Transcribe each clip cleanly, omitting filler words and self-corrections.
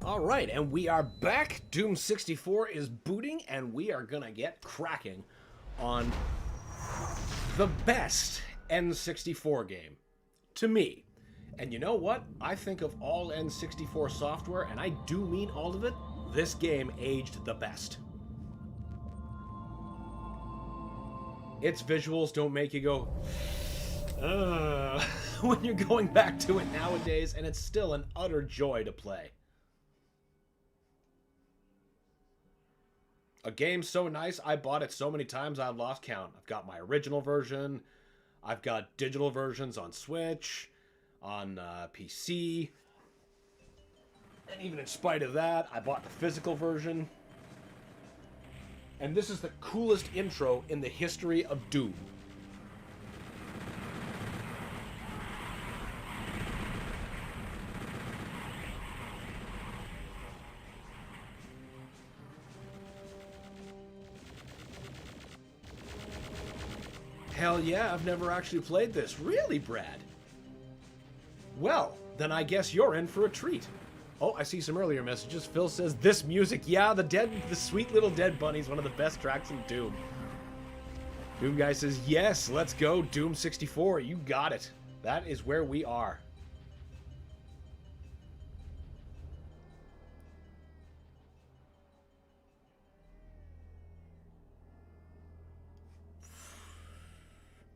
Alright, and we are back. Doom 64 is booting, and we are gonna get cracking on the best N64 game. To me. And you know what? I think of all N64 software, and I do mean all of it, this game aged the best. Its visuals don't make you go, when you're going back to it nowadays, and it's still an utter joy to play. A game so nice, I bought it so many times I've lost count. I've got my original version, I've got digital versions on Switch, on PC, and even in spite of that, I bought the physical version. And this is the coolest intro in the history of Doom. Hell yeah, I've never actually played this. Really, Brad? Well, then I guess you're in for a treat. Oh, I see some earlier messages. Phil says, this music, yeah, the sweet little Dead Bunny is one of the best tracks in Doom. Doom Guy says, yes, let's go, Doom 64. You got it. That is where we are.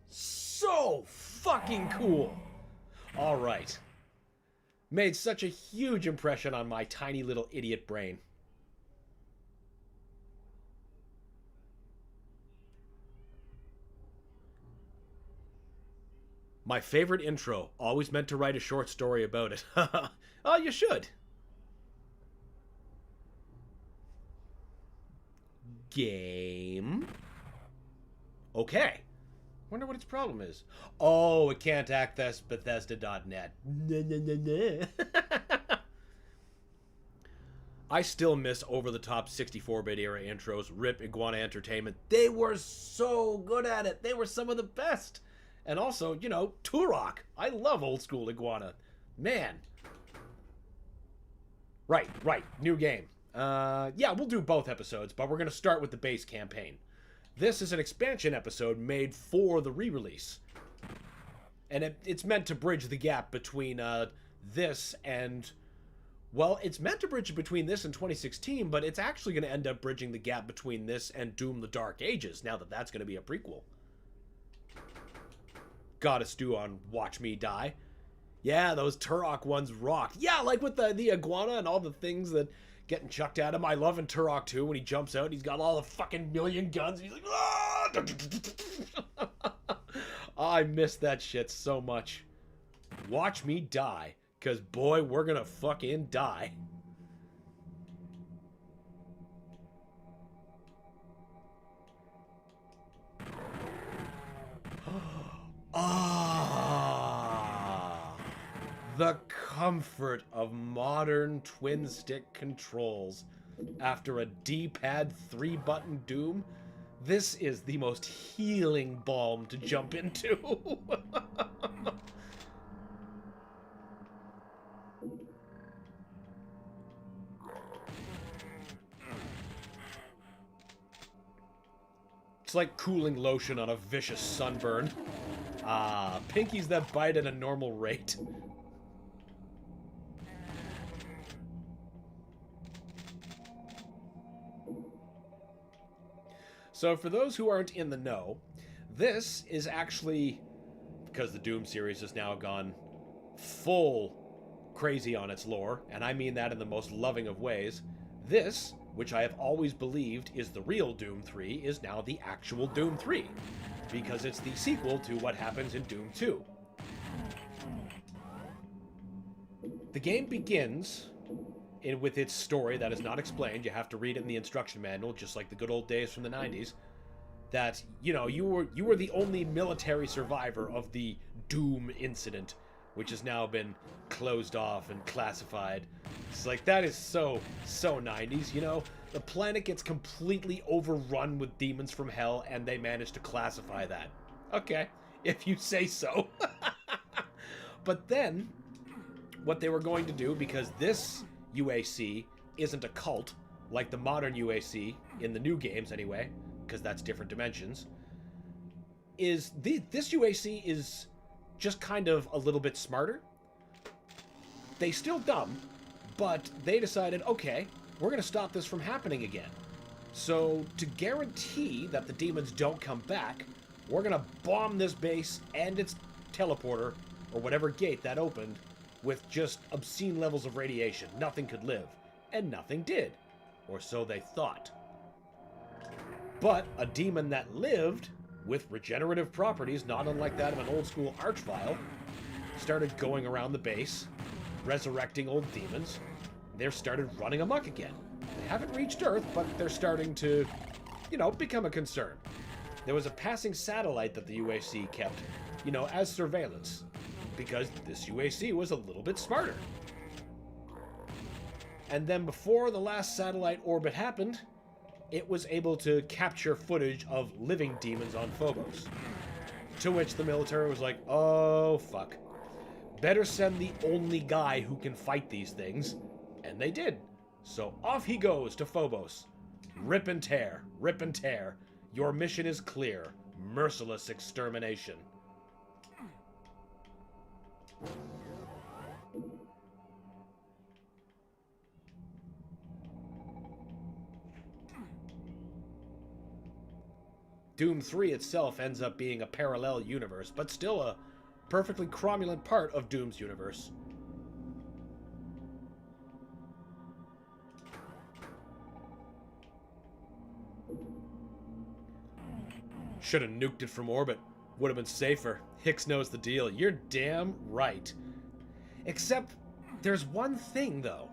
So fucking cool. All right. Made such a huge impression on my tiny little idiot brain. My favorite intro. Always meant to write a short story about it. Oh, you should. Game. Okay. Wonder what its problem is. Oh, it can't access Bethesda.net. I still miss over-the-top 64-bit era intros. RIP Iguana Entertainment. They were so good at it. They were some of the best. And also, you know, Turok. I love old-school Iguana. Man. Right. New game. Yeah, we'll do both episodes, but we're going to start with the base campaign. This is an expansion episode made for the re-release. And it's meant to bridge the gap between this and... Well, it's meant to bridge between this and 2016, but it's actually going to end up bridging the gap between this and Doom the Dark Ages, now that that's going to be a prequel. Goddess Stew on Watch Me Die. Yeah, those Turok ones rocked. Yeah, like with the iguana and all the things that... getting chucked at him. I love in Turok 2 when he jumps out, he's got all the fucking million guns. He's like, ah! I miss that shit so much. Watch me die, because boy, we're gonna fucking die. Ah, the comfort of modern twin-stick controls after a D-pad 3-button Doom. This is the most healing balm to jump into. It's like cooling lotion on a vicious sunburn. Ah, pinkies that bite at a normal rate. So for those who aren't in the know, this is actually, because the Doom series has now gone full crazy on its lore, and I mean that in the most loving of ways, this, which I have always believed is the real Doom 3, is now the actual Doom 3, because it's the sequel to what happens in Doom 2. The game begins with its story that is not explained. You have to read it in the instruction manual, just like the good old days from the 90s. That, you know, you were the only military survivor of the Doom incident, which has now been closed off and classified. It's like, that is so 90s, you know? The planet gets completely overrun with demons from hell, and they manage to classify that. Okay, if you say so. But then, what they were going to do, because this UAC isn't a cult like the modern UAC, in the new games anyway, because that's different dimensions, is this UAC is just kind of a little bit smarter. They still dumb, but they decided, okay, we're going to stop this from happening again. So to guarantee that the demons don't come back, we're going to bomb this base and its teleporter, or whatever gate that opened, with just obscene levels of radiation. Nothing could live. And nothing did. Or so they thought. But a demon that lived, with regenerative properties not unlike that of an old-school archvile, started going around the base, resurrecting old demons. They've started running amok again. They haven't reached Earth, but they're starting to, you know, become a concern. There was a passing satellite that the UAC kept, you know, as surveillance, because this UAC was a little bit smarter. And then before the last satellite orbit happened, it was able to capture footage of living demons on Phobos. To which the military was like, oh, fuck. Better send the only guy who can fight these things. And they did. So off he goes to Phobos. Rip and tear, rip and tear. Your mission is clear. Merciless extermination. Doom 3 itself ends up being a parallel universe, but still a perfectly cromulent part of Doom's universe. Should have nuked it from orbit. Would have been safer. Hicks knows the deal. You're damn right. Except, there's one thing, though.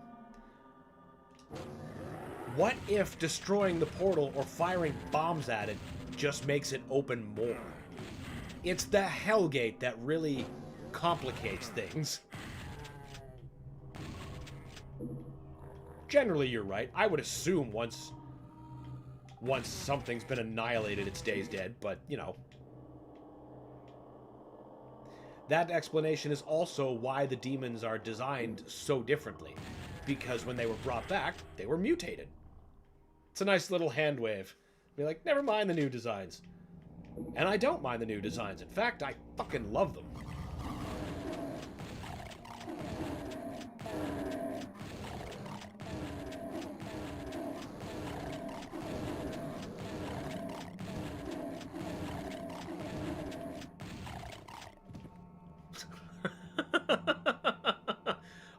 What if destroying the portal or firing bombs at it just makes it open more? It's the Hellgate that really complicates things. Generally, you're right. I would assume once something's been annihilated, it stays dead, but, you know. That explanation is also why the demons are designed so differently. Because when they were brought back, they were mutated. It's a nice little hand wave. Be like, never mind the new designs. And I don't mind the new designs. In fact, I fucking love them.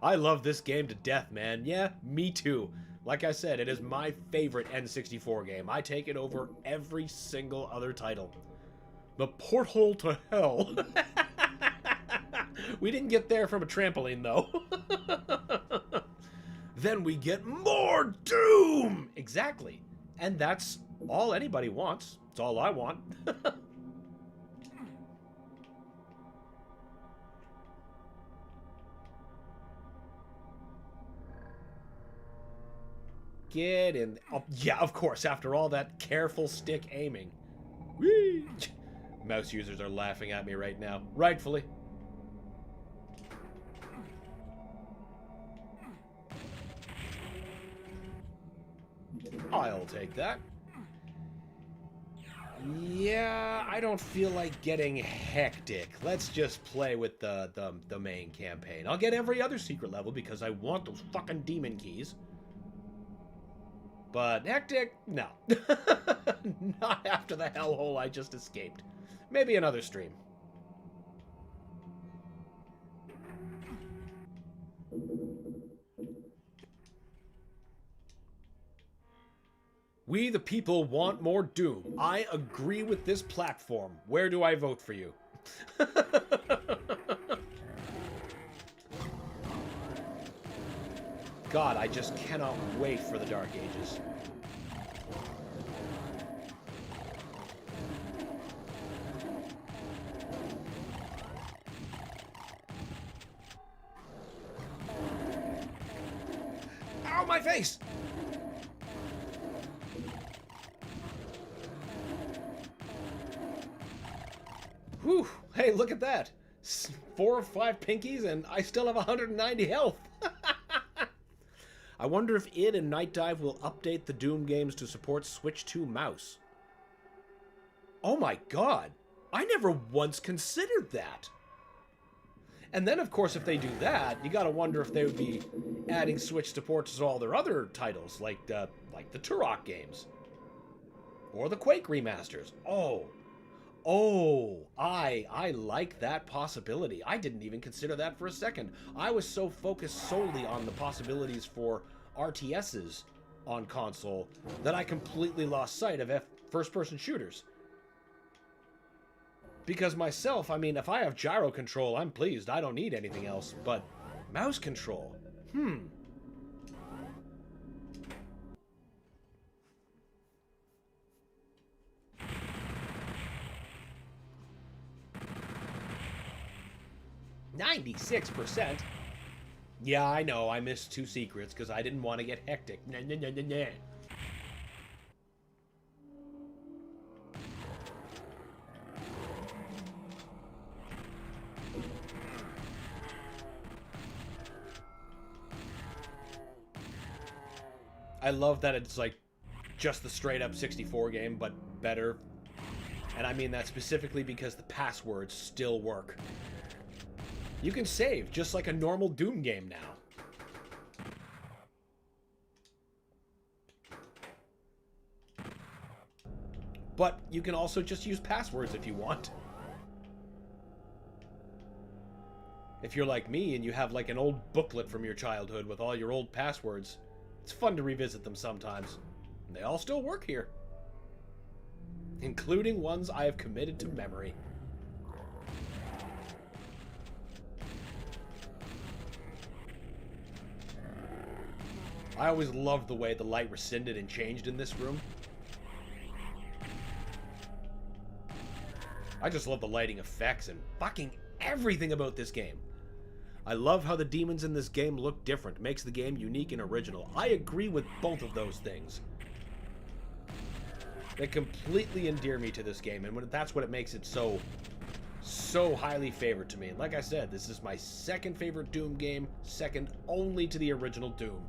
I love this game to death, man. Yeah, me too. Like I said, it is my favorite N64 game. I take it over every single other title. The Porthole to Hell. We didn't get there from a trampoline, though. Then we get more Doom! Exactly. And that's all anybody wants. It's all I want. Get in. Oh, yeah, of course, after all that careful stick aiming. Whee! Mouse users are laughing at me right now. Rightfully. I'll take that. Yeah, I don't feel like getting hectic. Let's just play with the main campaign. I'll get every other secret level because I want those fucking demon keys. But hectic? No. Not after the hellhole I just escaped. Maybe another stream. We the people want more Doom. I agree with this platform. Where do I vote for you? God, I just cannot wait for the Dark Ages. Ow, my face! Whew, hey, look at that. 4 or 5 pinkies and I still have 190 health. I wonder if id and Night Dive will update the Doom games to support Switch 2 mouse. Oh my god! I never once considered that! And then, of course, if they do that, you gotta wonder if they would be adding Switch support to all their other titles, like the Turok games. Or the Quake remasters. I like that possibility. I didn't even consider that for a second. I was so focused solely on the possibilities for RTSs on console that I completely lost sight of first-person shooters. Because myself, I mean, if I have gyro control, I'm pleased. I don't need anything else. But mouse control? 96%? Yeah, I know, I missed 2 secrets because I didn't want to get hectic. Nah, nah, nah, nah, nah. I love that it's like just the straight up 64 game, but better. And I mean that specifically because the passwords still work. You can save just like a normal Doom game now. But you can also just use passwords if you want. If you're like me and you have like an old booklet from your childhood with all your old passwords, it's fun to revisit them sometimes. And they all still work here. Including ones I have committed to memory. I always loved the way the light rescinded and changed in this room. I just love the lighting effects and fucking everything about this game. I love how the demons in this game look different, makes the game unique and original. I agree with both of those things. They completely endear me to this game, and that's what it makes it so highly favored to me. And like I said, this is my second favorite Doom game, second only to the original Doom.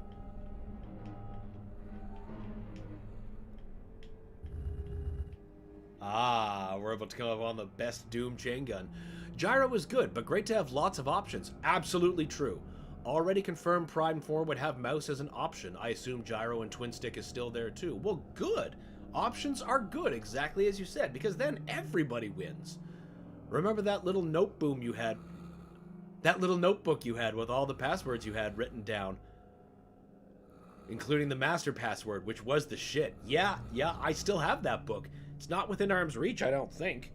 Ah, we're about to come up on the best Doom chain gun. Gyro is good, but great to have lots of options. Absolutely true. Already confirmed Prime 4 would have mouse as an option. I assume gyro and twin stick is still there too. Well, good. Options are good, exactly as you said, because then everybody wins. Remember that little notebook you had? That little notebook you had with all the passwords you had written down. Including the master password, which was the shit. Yeah, I still have that book. It's not within arm's reach, I don't think.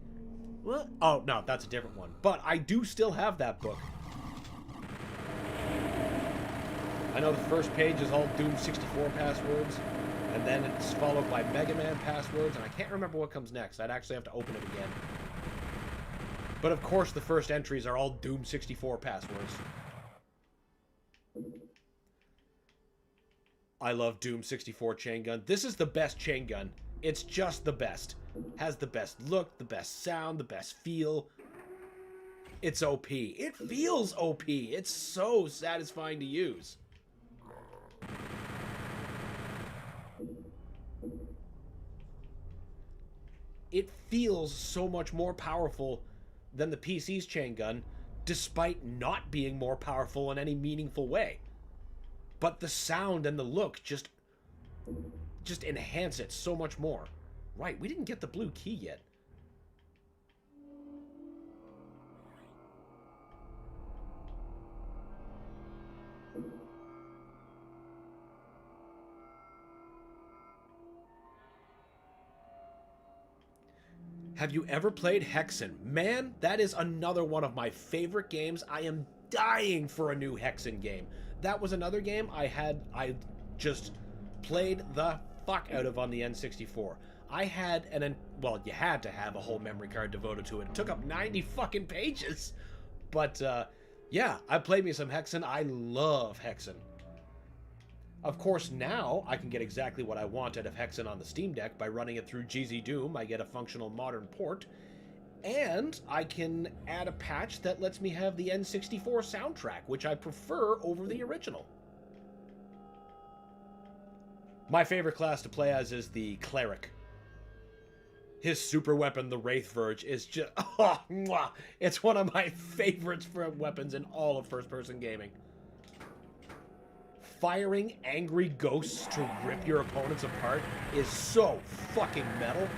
What? Oh, no, that's a different one. But I do still have that book. I know the first page is all Doom 64 passwords, and then it's followed by Mega Man passwords, and I can't remember what comes next. I'd actually have to open it again. But of course the first entries are all Doom 64 passwords. I love Doom 64 chain gun. This is the best chain gun. It's just the best. Has the best look, the best sound, the best feel. It's OP. It feels OP. It's so satisfying to use. It feels so much more powerful than the PC's chain gun, despite not being more powerful in any meaningful way. But the sound and the look just enhance it so much more. Right, we didn't get the blue key yet. Have you ever played Hexen? Man, that is another one of my favorite games. I am dying for a new Hexen game. That was another game I just played the fuck out of on the N64. I had well, you had to have a whole memory card devoted to it. It took up 90 fucking pages. But, yeah, I played me some Hexen. I love Hexen. Of course, now I can get exactly what I want out of Hexen on the Steam Deck by running it through GZ Doom. I get a functional modern port. And I can add a patch that lets me have the N64 soundtrack, which I prefer over the original. My favorite class to play as is the Cleric. His super weapon, the Wraith Verge, is just... Oh, mwah, it's one of my favorites for weapons in all of first-person gaming. Firing angry ghosts to rip your opponents apart is so fucking metal.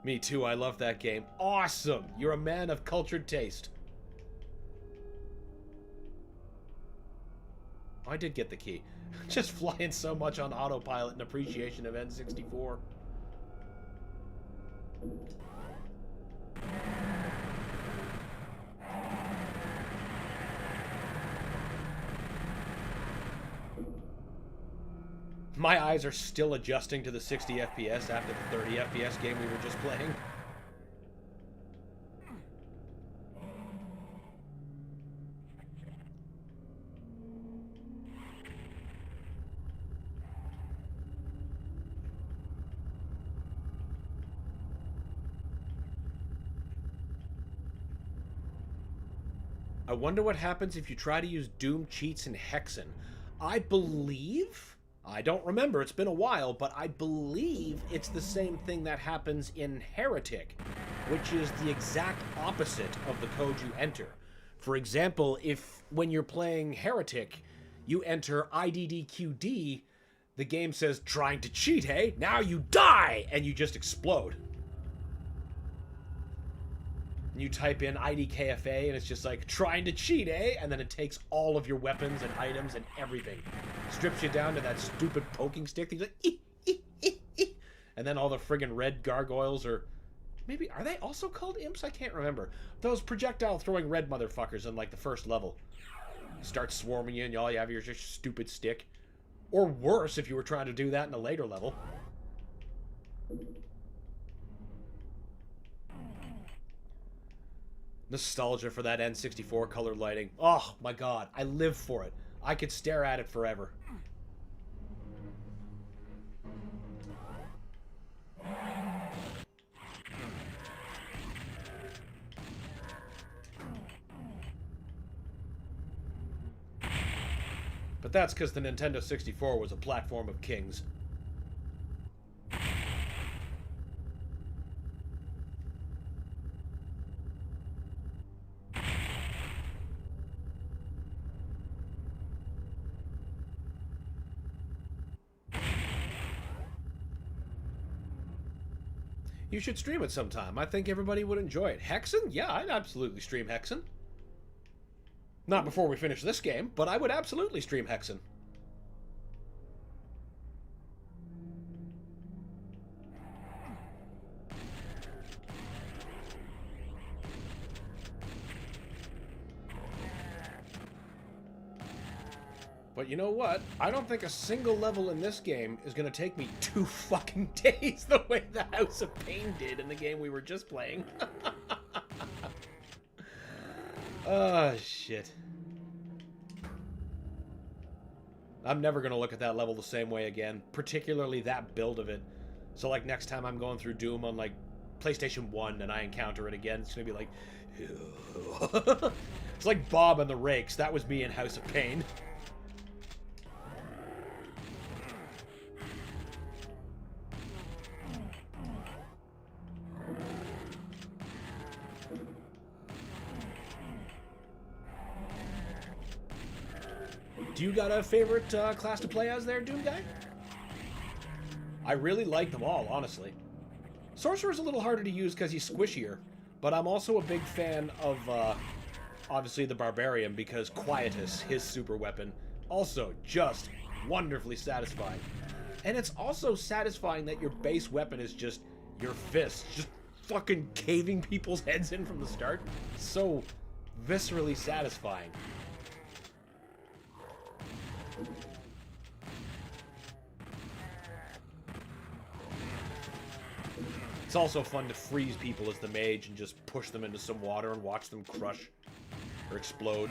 Me too, I love that game. Awesome! You're a man of cultured taste. I did get the key. Just flying so much on autopilot in appreciation of N64. My eyes are still adjusting to the 60 FPS after the 30 FPS game we were just playing. I wonder what happens if you try to use Doom cheats in Hexen. I believe... I don't remember, it's been a while, but I believe it's the same thing that happens in Heretic, which is the exact opposite of the code you enter. For example, if when you're playing Heretic, you enter IDDQD, the game says, trying to cheat, hey? Now you die! And you just explode. And you type in IDKFA, and it's just like, trying to cheat, eh? And then it takes all of your weapons and items and everything. Strips you down to that stupid poking stick. He's like, ee, ee, ee, ee. And then all the friggin' red gargoyles are... Maybe, are they also called imps? I can't remember. Those projectile-throwing red motherfuckers in, like, the first level. Start swarming you, and all you have is your stupid stick. Or worse, if you were trying to do that in a later level. Nostalgia for that N64 color lighting. Oh my god, I live for it. I could stare at it forever. But that's because the Nintendo 64 was a platform of kings. You should stream it sometime. I think everybody would enjoy it. Hexen? Yeah, I'd absolutely stream Hexen. Not before we finish this game, but I would absolutely stream Hexen. But you know what? I don't think a single level in this game is going to take me 2 fucking days the way the House of Pain did in the game we were just playing. Oh, shit. I'm never going to look at that level the same way again, particularly that build of it. So, like, next time I'm going through Doom on, like, PlayStation 1 and I encounter it again, it's going to be like... It's like Bob and the Rakes. That was me in House of Pain. Do you got a favorite class to play as there, Doom Guy? I really like them all, honestly. Sorcerer's a little harder to use because he's squishier, but I'm also a big fan of, obviously, the Barbarian, because Quietus, his super weapon, also just wonderfully satisfying. And it's also satisfying that your base weapon is just your fists, just fucking caving people's heads in from the start. So viscerally satisfying. It's also fun to freeze people as the mage and just push them into some water and watch them crush or explode.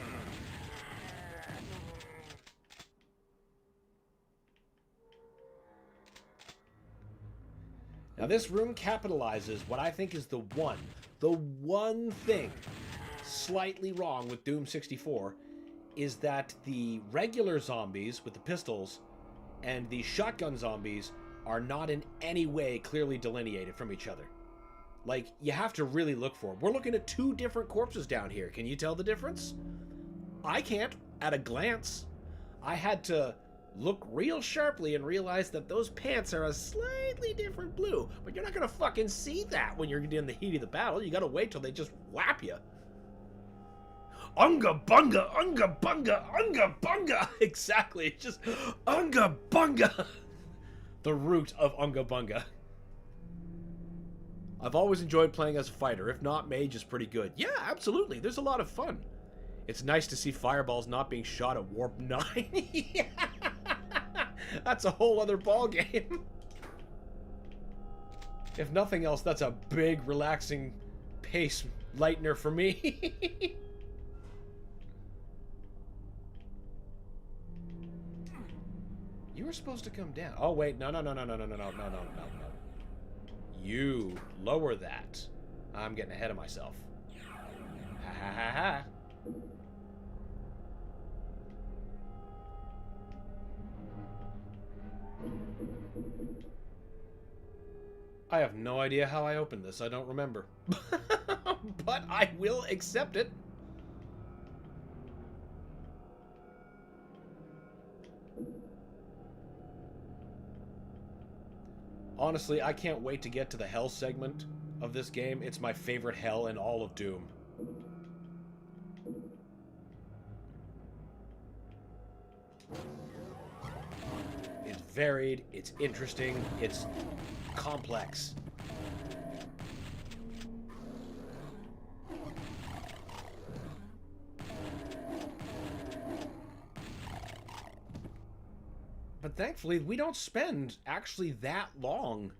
Now this room capitalizes what I think is the one thing slightly wrong with Doom 64 is that the regular zombies with the pistols and the shotgun zombies are not in any way clearly delineated from each other. Like, you have to really look for them. We're looking at 2 different corpses down here. Can you tell the difference? I can't at a glance. I had to look real sharply and realize that those pants are a slightly different blue. But you're not going to fucking see that when you're in the heat of the battle. You got to wait till they just whap you. Unga bunga, unga bunga, unga bunga. Exactly. It's just unga bunga. The root of unga bunga. I've always enjoyed playing as a fighter. If not, mage is pretty good. Yeah, absolutely. There's a lot of fun. It's nice to see fireballs not being shot at warp 9. Yeah. That's a whole other ball game. If nothing else, that's a big, relaxing pace lightener for me. You were supposed to come down. Oh, wait. No. You lower that. I'm getting ahead of myself. Ha ha ha ha. I have no idea how I opened this. I don't remember. But I will accept it. Honestly, I can't wait to get to the hell segment of this game. It's my favorite hell in all of Doom. It's varied, it's interesting, it's complex. But thankfully, we don't spend actually that long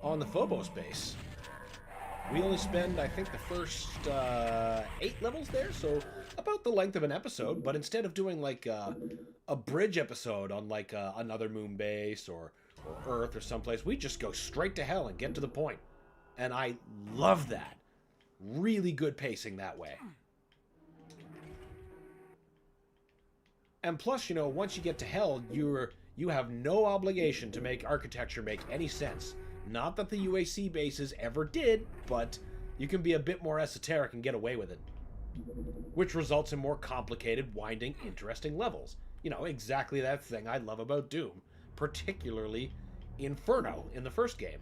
on the Phobos base. We only spend, I think, the first 8 levels there, so about the length of an episode. But instead of doing like a bridge episode on like another moon base or Earth or someplace, we just go straight to hell and get to the point. And I love that. Really good pacing that way. And plus, you know, once you get to hell, you have no obligation to make architecture make any sense. Not that the UAC bases ever did, but you can be a bit more esoteric and get away with it. Which results in more complicated, winding, interesting levels. You know, exactly that thing I love about Doom. Particularly Inferno in the first game.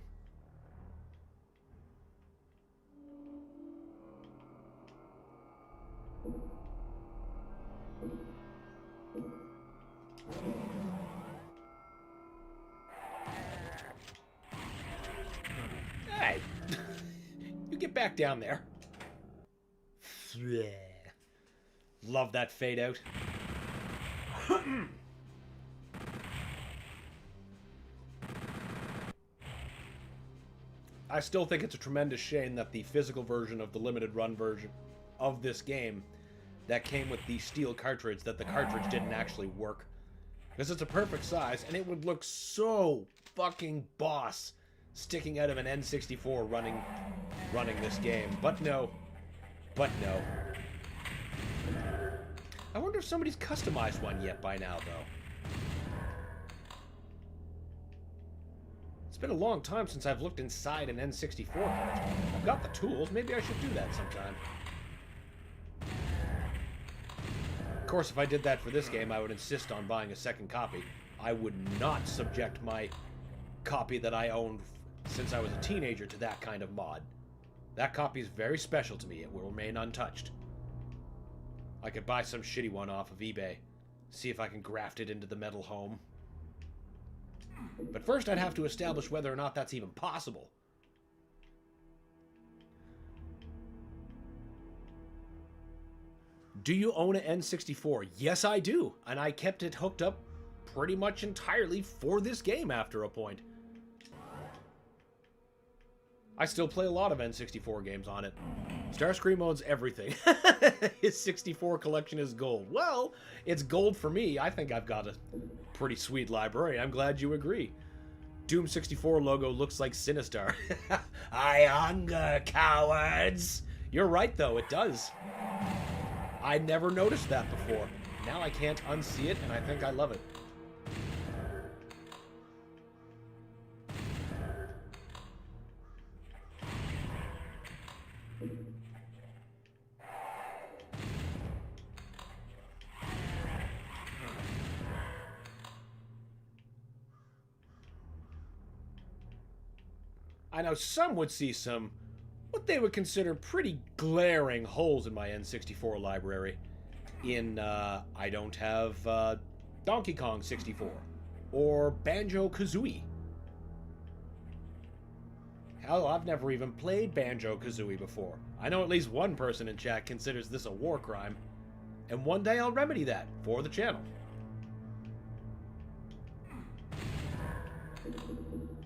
Hey, you get back down there. Love that fade out. I still think it's a tremendous shame that the physical version of the limited run version of this game that came with the steel cartridge, that the cartridge didn't actually work. Because it's a perfect size, and it would look so fucking boss sticking out of an N64 running this game. But no. But no. I wonder if somebody's customized one yet by now, though. It's been a long time since I've looked inside an N64 cartridge. I've got the tools. Maybe I should do that sometime. Of course, if I did that for this game, I would insist on buying a second copy. I would not subject my copy that I owned since I was a teenager to that kind of mod. That copy is very special to me. It will remain untouched. I could buy some shitty one off of eBay. See if I can graft it into the metal home. But first I'd have to establish whether or not that's even possible. Do you own an N64? Yes, I do. And I kept it hooked up pretty much entirely for this game after a point. I still play a lot of N64 games on it. Starscream owns everything. His 64 collection is gold. Well, it's gold for me. I think I've got a pretty sweet library. I'm glad you agree. Doom 64 logo looks like Sinistar. I hunger, cowards! You're right, though. It does. I never noticed that before. now I can't unsee it, and I think I love it. I know some would see some, what they would consider pretty glaring holes in my N64 library. I don't have Donkey Kong 64 or Banjo-Kazooie. Hell, I've never even played Banjo-Kazooie before. I know at least one person in chat considers this a war crime, and one day I'll remedy that for the channel.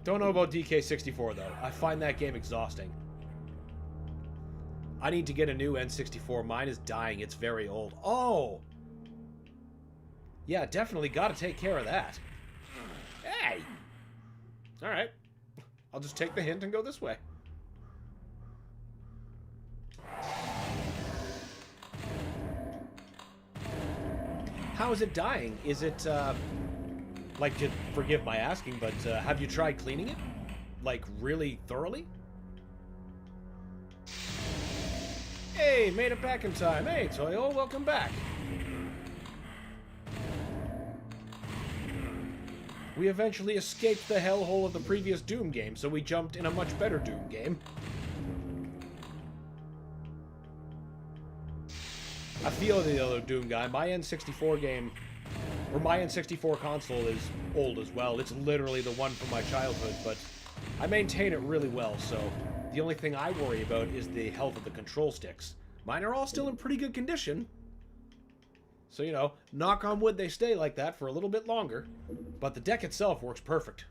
Don't know about DK64 though. I find that game exhausting. I need to get a new N64. Mine is dying. It's very old. Oh! Yeah, definitely gotta take care of that. Hey! Alright. I'll just take the hint and go this way. How is it dying? Is it, like, forgive my asking, but have you tried cleaning it? Like, really thoroughly? Hey, made it back in time. Hey, Toyo, welcome back. We eventually escaped the hellhole of the previous Doom game, so we jumped in a much better Doom game. I feel the other Doom guy. My N64 game, or my N64 console is old as well. It's literally the one from my childhood, but I maintain it really well, so the only thing I worry about is the health of the control sticks. Mine are all still in pretty good condition. So, you know, knock on wood they stay like that for a little bit longer. But the deck itself works perfect.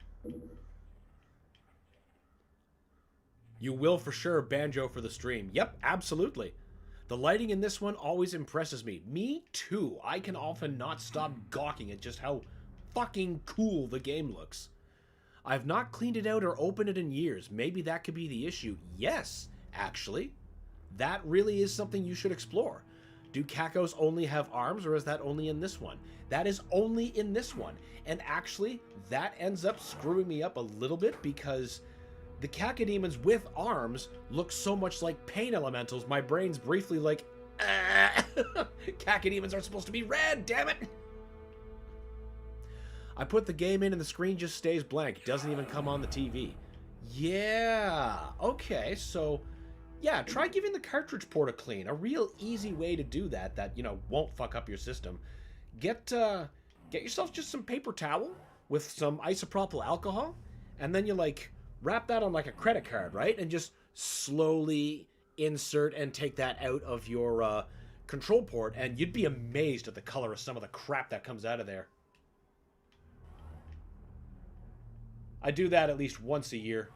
You will for sure banjo for the stream. Yep, absolutely. The lighting in this one always impresses me. Me too. I can often not stop gawking at just how fucking cool the game looks. I've not cleaned it out or opened it in years. Maybe that could be the issue. Yes, actually. That really is something you should explore. Do Cacos only have arms, or is that only in this one? That is only in this one. And actually, that ends up screwing me up a little bit because the Cacodemons with arms look so much like pain elementals. My brain's briefly like, Cacodemons are supposed to be red, damn it! I put the game in and the screen just stays blank. Doesn't even come on the TV. Yeah, okay, so yeah, try giving the cartridge port a clean. A real easy way to do that, you know, won't fuck up your system. Get yourself just some paper towel with some isopropyl alcohol, and then you, like, wrap that on, like, a credit card, right? And just slowly insert and take that out of your control port, and you'd be amazed at the color of some of the crap that comes out of there. I do that at least once a year.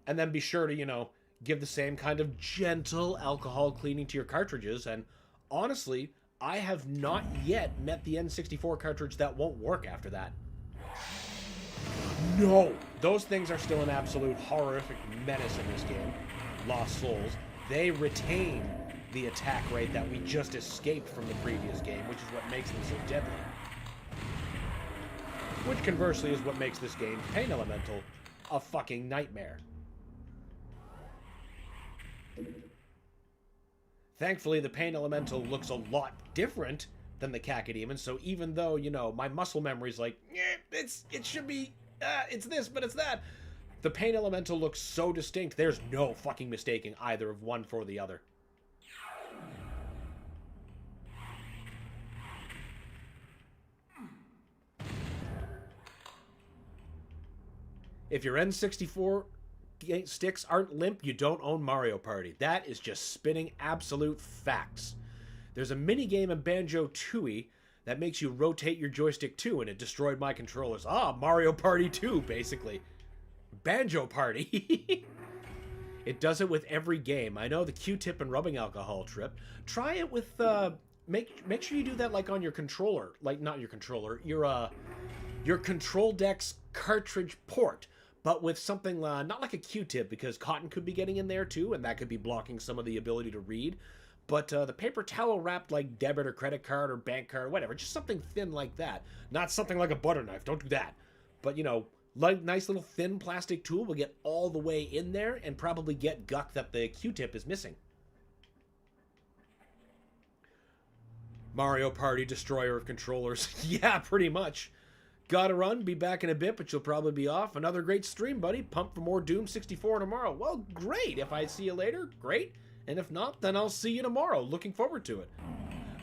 And then be sure to, you know, give the same kind of gentle alcohol cleaning to your cartridges, and honestly, I have not yet met the N64 cartridge that won't work after that. No! Those things are still an absolute horrific menace in this game. Lost Souls. They retain the attack rate that we just escaped from the previous game, which is what makes them so deadly. Which conversely is what makes this game, Pain Elemental, a fucking nightmare. Thankfully, the Pain Elemental looks a lot different than the Cacodemon, so even though, you know, my muscle memory's like, it should be, it's this, but it's that, the Pain Elemental looks so distinct, there's no fucking mistaking either of one for the other. If your N64 sticks aren't limp, you don't own Mario Party. That is just spinning absolute facts. There's a mini-game in Banjo-Tooie that makes you rotate your joystick too, and it destroyed my controllers. Ah, Mario Party 2, basically. Banjo Party. It does it with every game. I know the Q-tip and rubbing alcohol trip. Try it with, make sure you do that, like, on your controller. Like, not your controller, your control deck's cartridge port. But with something, not like a Q-tip, because cotton could be getting in there too, and that could be blocking some of the ability to read. But the paper towel wrapped like debit or credit card or bank card or whatever, just something thin like that. Not something like a butter knife. Don't do that. But, you know, like nice little thin plastic tool will get all the way in there and probably get guck that the Q-tip is missing. Mario Party, destroyer of controllers. Yeah, pretty much. Gotta run, be back in a bit, but you'll probably be off. Another great stream, buddy. Pump for more Doom 64 tomorrow. Well, great. If I see you later, great. And if not, then I'll see you tomorrow. Looking forward to it.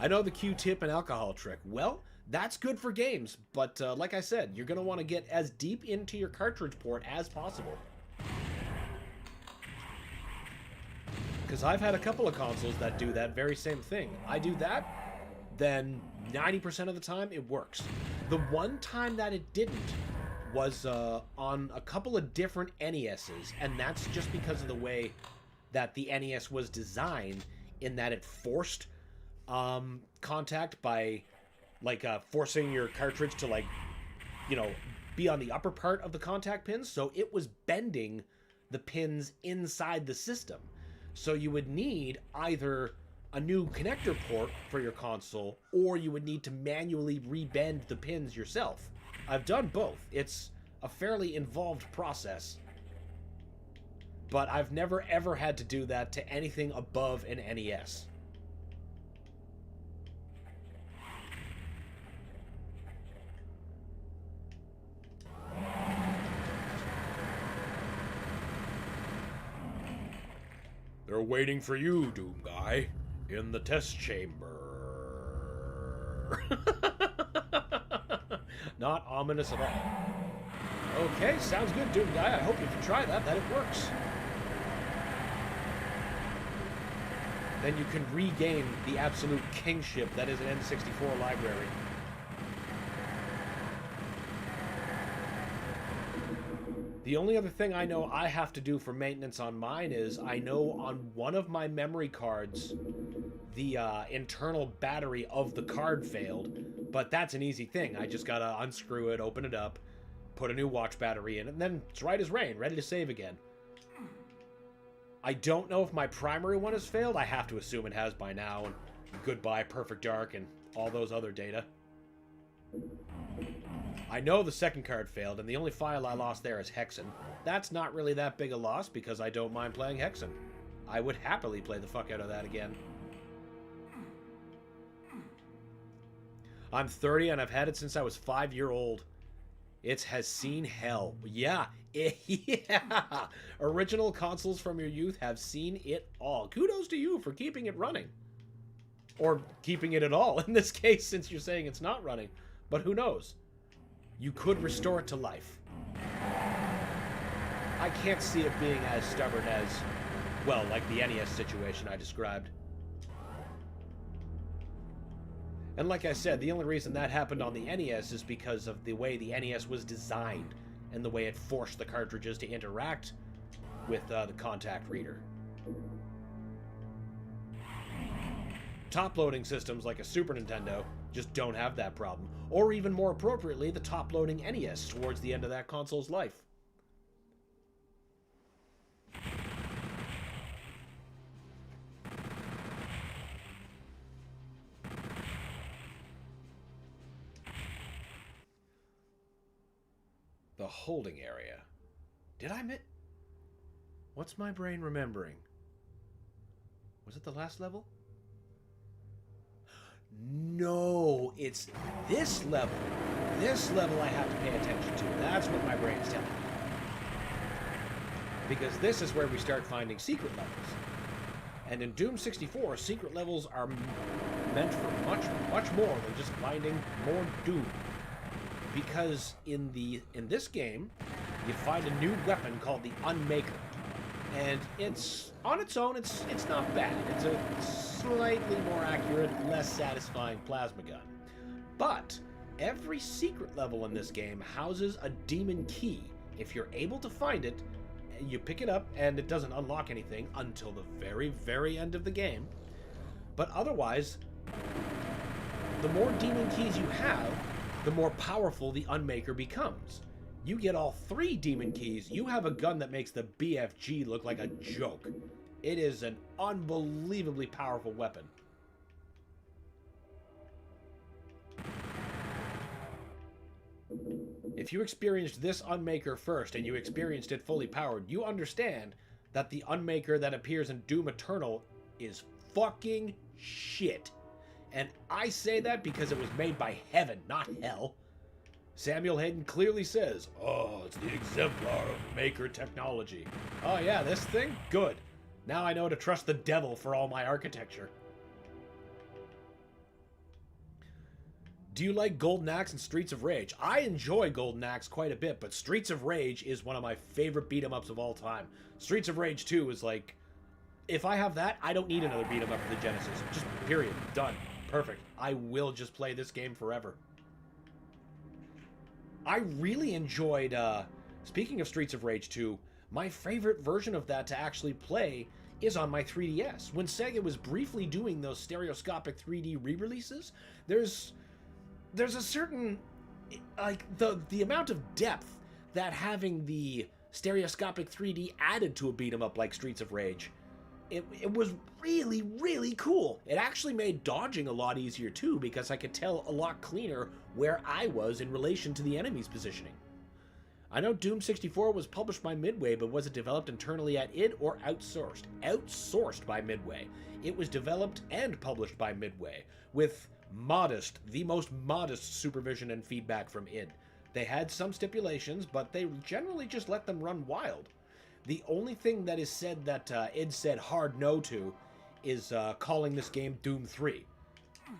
I know the Q-tip and alcohol trick. Well, that's good for games, but like I said, you're going to want to get as deep into your cartridge port as possible. Because I've had a couple of consoles that do that very same thing. I do that, then 90% of the time it works. The one time that it didn't was on a couple of different NESs, and that's just because of the way that the NES was designed, in that it forced contact by like forcing your cartridge to, like, you know, be on the upper part of the contact pins, so it was bending the pins inside the system. So you would need either a new connector port for your console, or you would need to manually rebend the pins yourself. I've done both. It's a fairly involved process, but I've never ever had to do that to anything above an NES. They're waiting for you, Doom Guy, in the test chamber. Not ominous at all. Okay, sounds good, Doom Guy. I hope you can try that it works. Then you can regain the absolute kingship that is an N64 library. The only other thing I know I have to do for maintenance on mine is, I know on one of my memory cards, the internal battery of the card failed, but that's an easy thing. I just gotta unscrew it, open it up, put a new watch battery in, and then it's right as rain, ready to save again. I don't know if my primary one has failed. I have to assume it has by now, and goodbye Perfect Dark and all those other data. I know the second card failed, and the only file I lost there is Hexen. That's not really that big a loss, because I don't mind playing Hexen. I would happily play the fuck out of that again. I'm 30, and I've had it since I was 5-year-old. It has seen hell. Yeah. Yeah. Original consoles from your youth have seen it all. Kudos to you for keeping it running. Or keeping it at all, in this case, since you're saying it's not running. But who knows? You could restore it to life. I can't see it being as stubborn as, well, like the NES situation I described. And like I said, the only reason that happened on the NES is because of the way the NES was designed and the way it forced the cartridges to interact with the contact reader. Top-loading systems like a Super Nintendo just don't have that problem. Or even more appropriately, the top-loading NES towards the end of that console's life. The holding area. Did I miss? What's my brain remembering? Was it the last level? No, it's this level. This level I have to pay attention to. That's what my brain's telling me. Because this is where we start finding secret levels. And in Doom 64, secret levels are meant for much, much more than just finding more Doom. Because in this game, you find a new weapon called the Unmaker. And it's, on its own, it's not bad. It's a slightly more accurate, less satisfying plasma gun. But every secret level in this game houses a demon key. If you're able to find it, you pick it up, and it doesn't unlock anything until the very, very end of the game. But otherwise, the more demon keys you have, the more powerful the Unmaker becomes. You get all 3 demon keys, you have a gun that makes the BFG look like a joke. It is an unbelievably powerful weapon. If you experienced this Unmaker first and you experienced it fully powered, you understand that the Unmaker that appears in Doom Eternal is fucking shit. And I say that because it was made by heaven, not hell. Samuel Hayden clearly says, "Oh, it's the exemplar of Maker technology." Oh yeah, this thing? Good. Now I know to trust the devil for all my architecture. Do you like Golden Axe and Streets of Rage? I enjoy Golden Axe quite a bit, but Streets of Rage is one of my favorite beat-em-ups of all time. Streets of Rage 2 is like, if I have that, I don't need another beat-em-up for the Genesis. Just period. Done. Perfect. I will just play this game forever. I really enjoyed, speaking of Streets of Rage 2, my favorite version of that to actually play is on my 3DS. When Sega was briefly doing those stereoscopic 3D re-releases, there's a certain, like, the amount of depth that having the stereoscopic 3D added to a beat-em-up like Streets of Rage, it was really, really cool. It actually made dodging a lot easier too, because I could tell a lot cleaner where I was in relation to the enemy's positioning. I know Doom 64 was published by Midway, but was it developed internally at id or outsourced? Outsourced by Midway. It was developed and published by Midway, with the most modest supervision and feedback from id. They had some stipulations, but they generally just let them run wild. The only thing that is said that id said hard no to is calling this game Doom 3.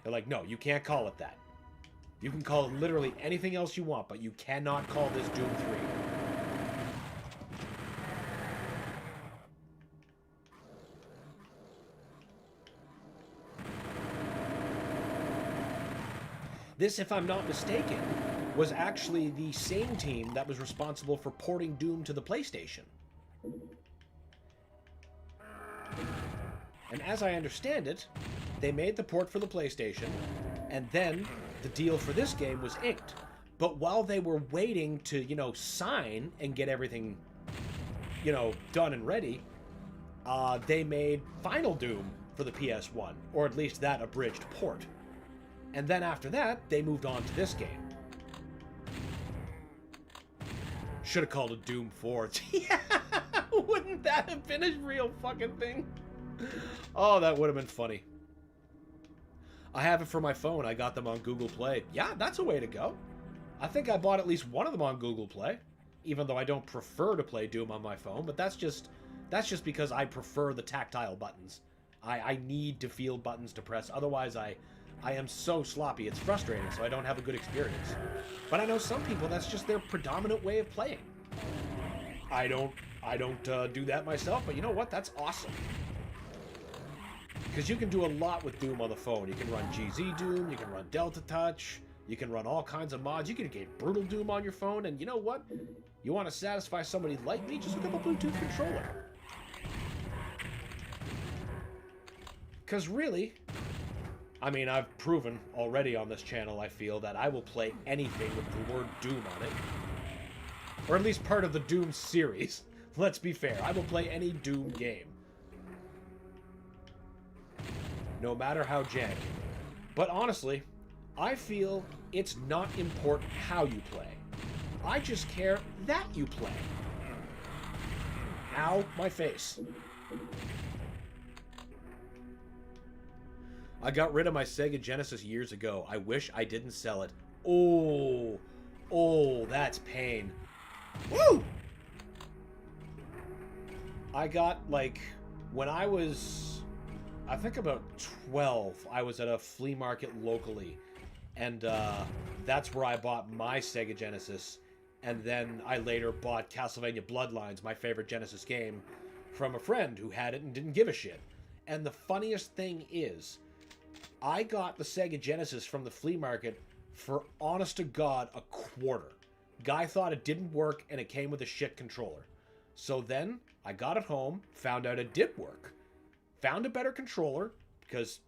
They're like, no, you can't call it that. You can call it literally anything else you want, but you cannot call this Doom 3. This, if I'm not mistaken, was actually the same team that was responsible for porting Doom to the PlayStation. And as I understand it, they made the port for the PlayStation, and then the deal for this game was inked. But while they were waiting to, sign and get everything, done and ready, they made Final Doom for the PS1, or at least that abridged port. And then after that, they moved on to this game. Should have called it Doom 4. Yeah, wouldn't that have been a real fucking thing? Oh, that would have been funny. I have it for my phone. I got them on Google Play. Yeah, that's a way to go. I think I bought at least one of them on Google Play, even though I don't prefer to play Doom on my phone, but that's just because I prefer the tactile buttons. I need to feel buttons to press, otherwise I am so sloppy. It's frustrating, so I don't have a good experience. But I know some people, that's just their predominant way of playing. I don't do that myself, but you know what? That's awesome. Because you can do a lot with Doom on the phone. You can run GZ Doom, you can run Delta Touch, you can run all kinds of mods. You can get Brutal Doom on your phone, and you know what? You want to satisfy somebody like me, just hook up a Bluetooth controller. Because really, I mean, I've proven already on this channel, I feel, that I will play anything with the word Doom on it. Or at least part of the Doom series. Let's be fair, I will play any Doom game. No matter how jank. But honestly, I feel it's not important how you play. I just care that you play. Ow, my face. I got rid of my Sega Genesis years ago. I wish I didn't sell it. Oh, that's pain. Woo! I got, like, when I was, I think about 12, I was at a flea market locally, and that's where I bought my Sega Genesis, and then I later bought Castlevania Bloodlines, my favorite Genesis game, from a friend who had it and didn't give a shit. And the funniest thing is, I got the Sega Genesis from the flea market for, honest to God, a quarter. Guy thought it didn't work, and it came with a shit controller. So then, I got it home, found out it did work, found a better controller, because,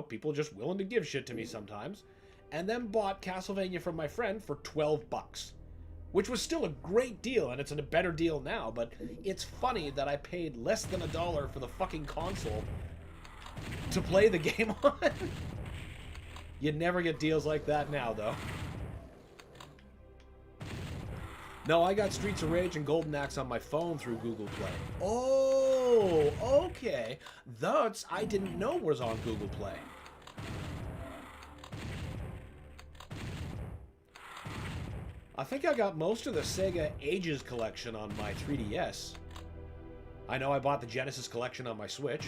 people are just willing to give shit to me sometimes, and then bought Castlevania from my friend for $12. which was still a great deal, and it's a better deal now, but it's funny that I paid less than $1 for the fucking console to play the game on. You'd never get deals like that now, though. No, I got Streets of Rage and Golden Axe on my phone through Google Play. Oh, okay. That's, I didn't know was on Google Play. I think I got most of the Sega Ages collection on my 3DS. I know I bought the Genesis collection on my Switch,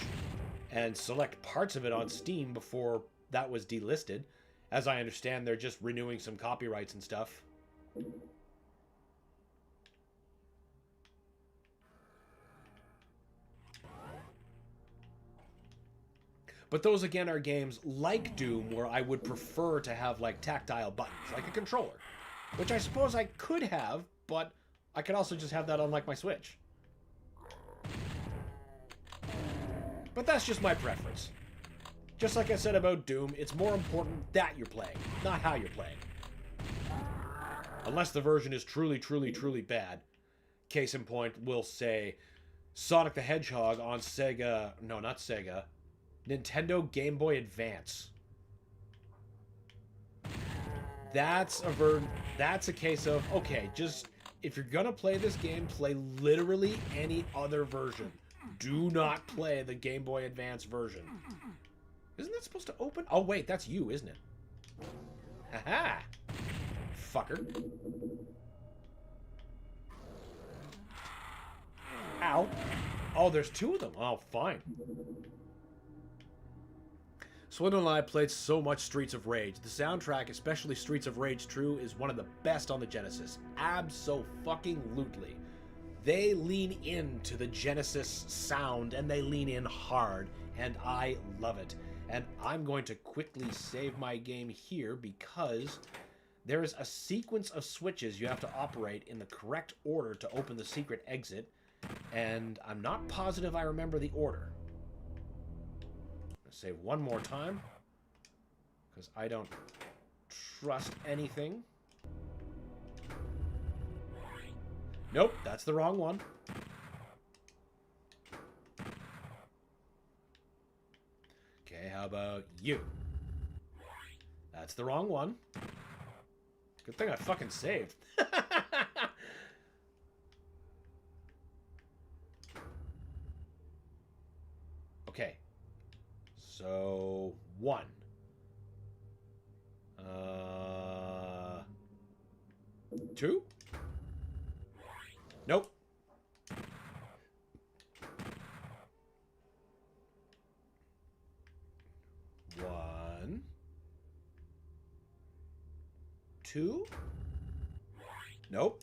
and select parts of it on Steam before that was delisted. As I understand, they're just renewing some copyrights and stuff. But those, again, are games like Doom where I would prefer to have, like, tactile buttons, like a controller. Which I suppose I could have, but I could also just have that on, like, my Switch. But that's just my preference. Just like I said about Doom, it's more important that you're playing, not how you're playing. Unless the version is truly, truly, truly bad. Case in point, we'll say Sonic the Hedgehog on Sega... No, not Sega. Nintendo Game Boy Advance. That's a case of, okay, just, if you're gonna play this game, play literally any other version. Do not play the Game Boy Advance version. Isn't that supposed to open? Oh, wait, that's you, isn't it? Haha! Fucker. Ow. Oh, there's two of them. Oh, fine. Swindle and I played so much Streets of Rage. The soundtrack, especially Streets of Rage 2, is one of the best on the Genesis. Abso-fucking-lutely. They lean into the Genesis sound, and they lean in hard, and I love it. And I'm going to quickly save my game here because there is a sequence of switches you have to operate in the correct order to open the secret exit, and I'm not positive I remember the order. Say one more time, because I don't trust anything. Nope, that's the wrong one. Okay, how about you? That's the wrong one. Good thing I fucking saved. Okay. So, 1. 2? Nope. 1. 2? Nope.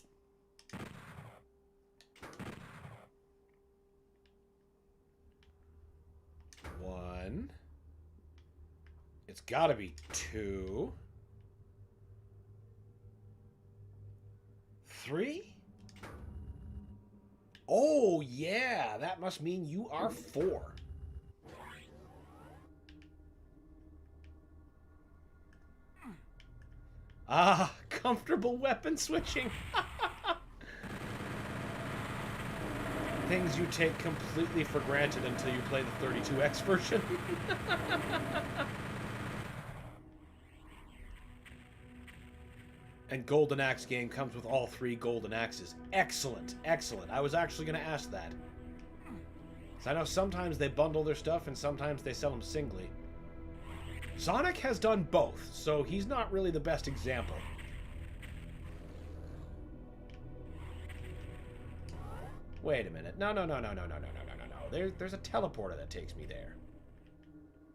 1. It's gotta be 2. 3? Oh, yeah, that must mean you are 4. Ah, comfortable weapon switching. Things you take completely for granted until you play the 32X version. And Golden Axe game comes with all 3 Golden Axes. Excellent, excellent. I was actually going to ask that. So I know sometimes they bundle their stuff and sometimes they sell them singly. Sonic has done both, so he's not really the best example. Wait a minute. No. There's a teleporter that takes me there.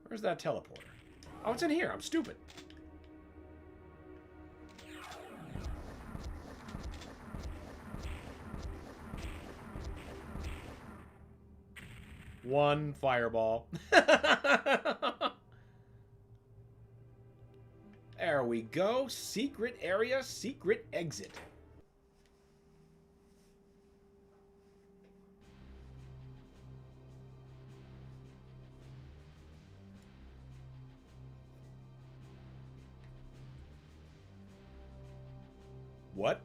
Where's that teleporter? Oh, it's in here. I'm stupid. One fireball. There we go. Secret area, secret exit. What?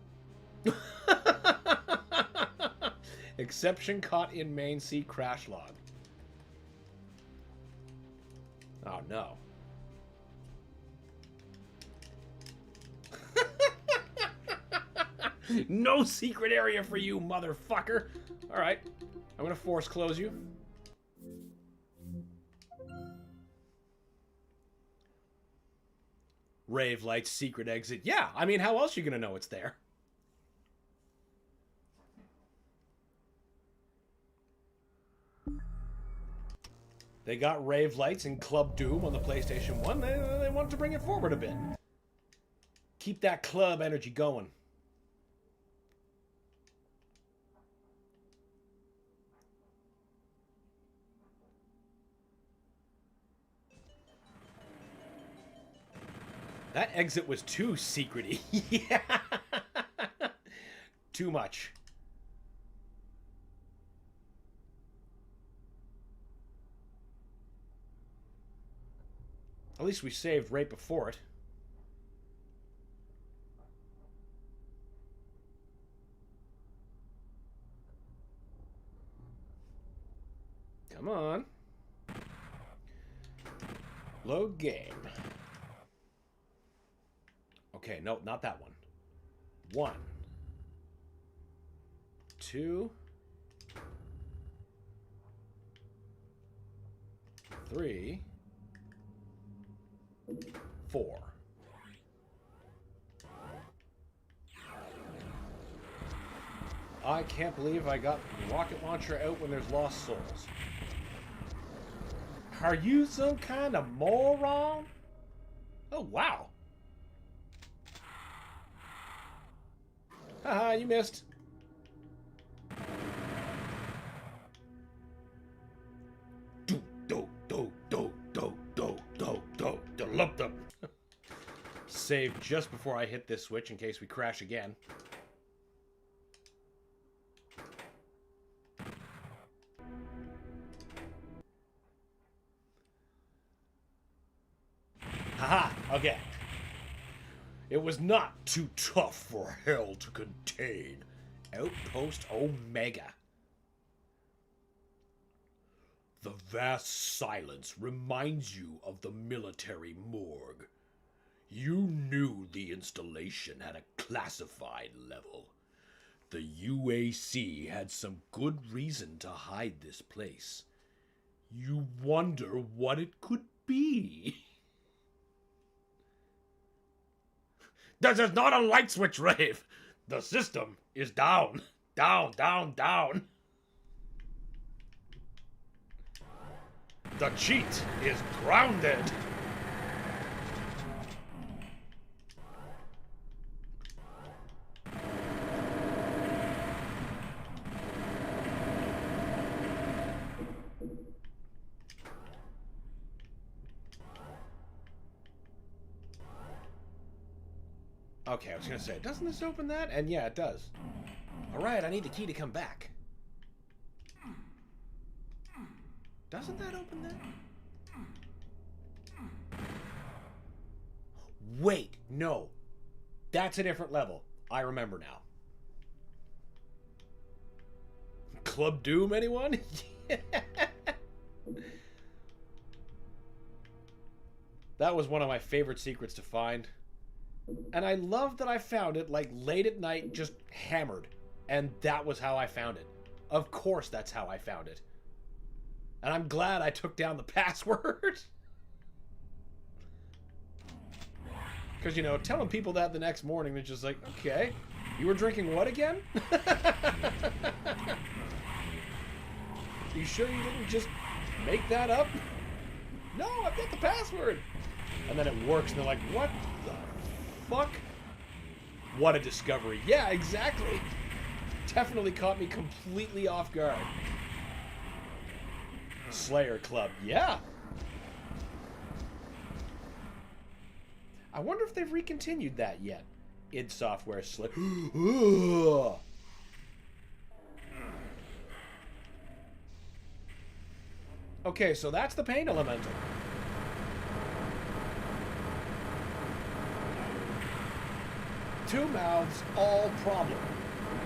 Exception caught in main sea crash log. Oh no. No secret area for you, motherfucker. Alright. I'm gonna force close you. Rave Light's secret exit. Yeah, I mean, how else are you gonna know it's there? They got Rave Lights in Club Doom on the PlayStation 1. They wanted to bring it forward a bit. Keep that club energy going. That exit was too secret-y. Yeah. Too much. At least we saved right before it. Come on. Load game. Okay, no, not that one. 1, 2, 3, 4. I can't believe I got the rocket launcher out when there's lost souls. Are you some kind of moron? Oh, wow. Haha, you missed. Save just before I hit this switch in case we crash again. Haha, okay. It was not too tough for hell to contain. Outpost Omega. The vast silence reminds you of the military morgue. You knew the installation had a classified level. The UAC had some good reason to hide this place. You wonder what it could be. This is not a light switch, Rave. The system is down. Down, down, down. The cheat is grounded. Okay, I was gonna say, doesn't this open that? And yeah, it does. Alright, I need the key to come back. Doesn't that open that? Wait, no. That's a different level. I remember now. Club Doom, anyone? That was one of my favorite secrets to find. And I love that I found it, like, late at night, just hammered. And that was how I found it. Of course that's how I found it. And I'm glad I took down the password. Because, you know, telling people that the next morning, they're just like, okay, you were drinking what again? You sure you didn't just make that up? No, I've got the password. And then it works, and they're like, what the fuck? What a discovery. Yeah, exactly. Definitely caught me completely off guard. Slayer Club, yeah. I wonder if they've recontinued that yet. id Software Slayer. Okay, so that's the pain elemental. 2 mouths, all problem.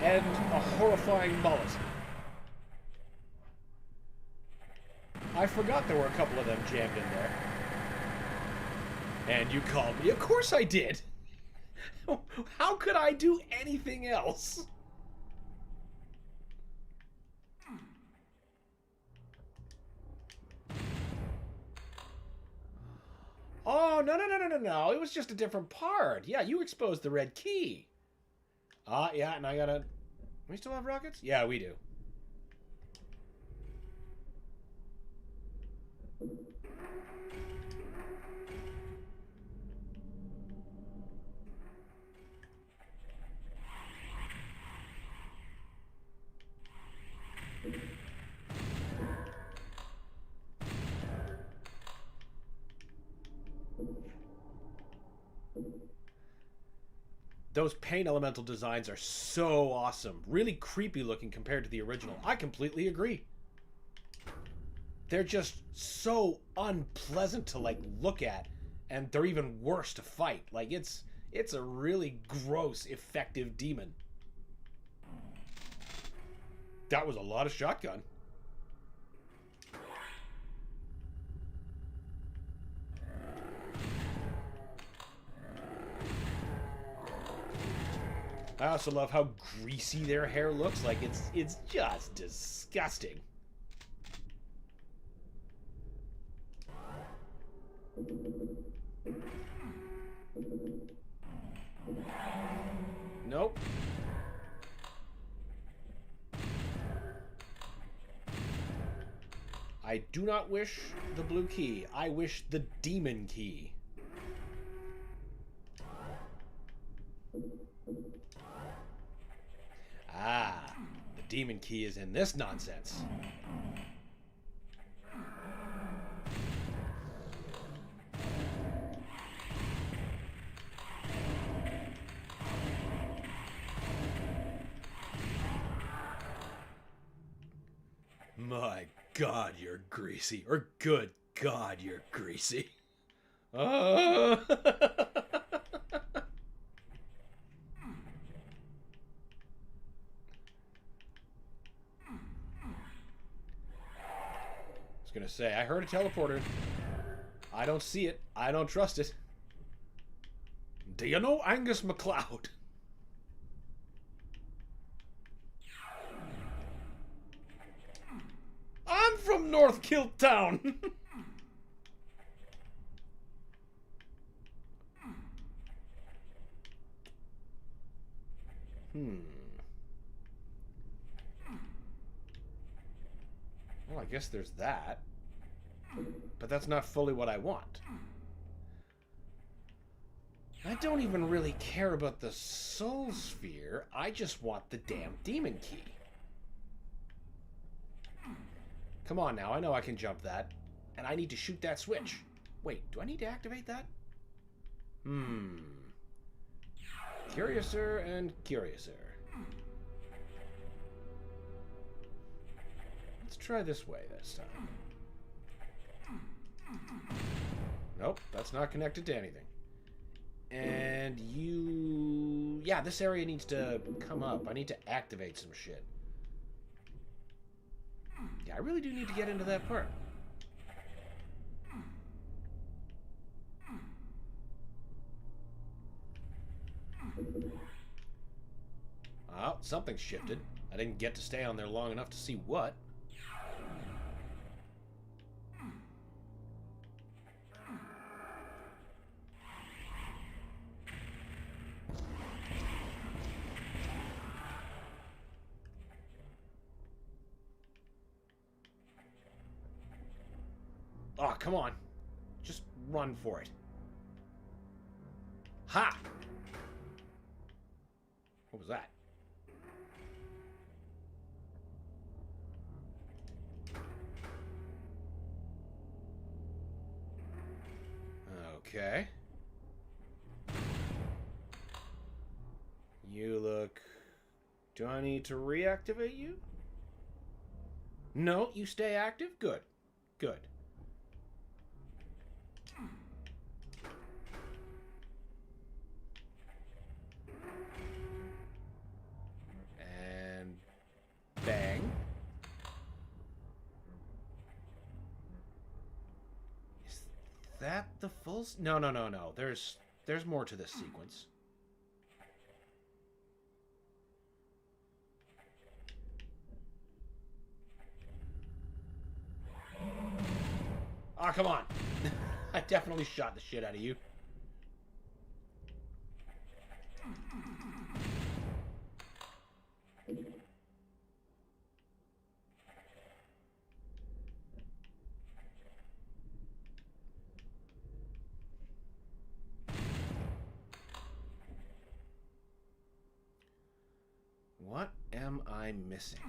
And a horrifying mullet. I forgot there were a couple of them jammed in there. And you called me. Of course I did. How could I do anything else? Oh, no. It was just a different part. Yeah, you exposed the red key. Yeah, and I gotta... We still have rockets? Yeah, we do. Those paint elemental designs are so awesome. Really creepy looking compared to the original. I completely agree. They're just so unpleasant to, like, look at. And they're even worse to fight. Like, it's a really gross, effective demon. That was a lot of shotgun. I also love how greasy their hair looks. Like, it's just disgusting. Nope. I do not wish the blue key. I wish the demon key. Ah, the demon key is in this nonsense. My God, you're greasy. Or good God, you're greasy. Gonna say, I heard a teleporter. I don't see it. I don't trust it. Do you know Angus MacLeod? I'm from North Kiltown. Well, I guess there's that. But that's not fully what I want. I don't even really care about the soul sphere. I just want the damn demon key. Come on now, I know I can jump that. And I need to shoot that switch. Wait, do I need to activate that? Curiouser and curiouser. Let's try this way this time. Nope, that's not connected to anything. And you... Yeah, this area needs to come up. I need to activate some shit. Yeah, I really do need to get into that part. Oh, something shifted. I didn't get to stay on there long enough to see what. Oh, come on. Just run for it. Ha! What was that? Okay. You look... Do I need to reactivate you? No, you stay active? Good. Good. that the full... No, no, no, no. There's more to this sequence. Ah, come on. I definitely shot the shit out of you. What am I missing?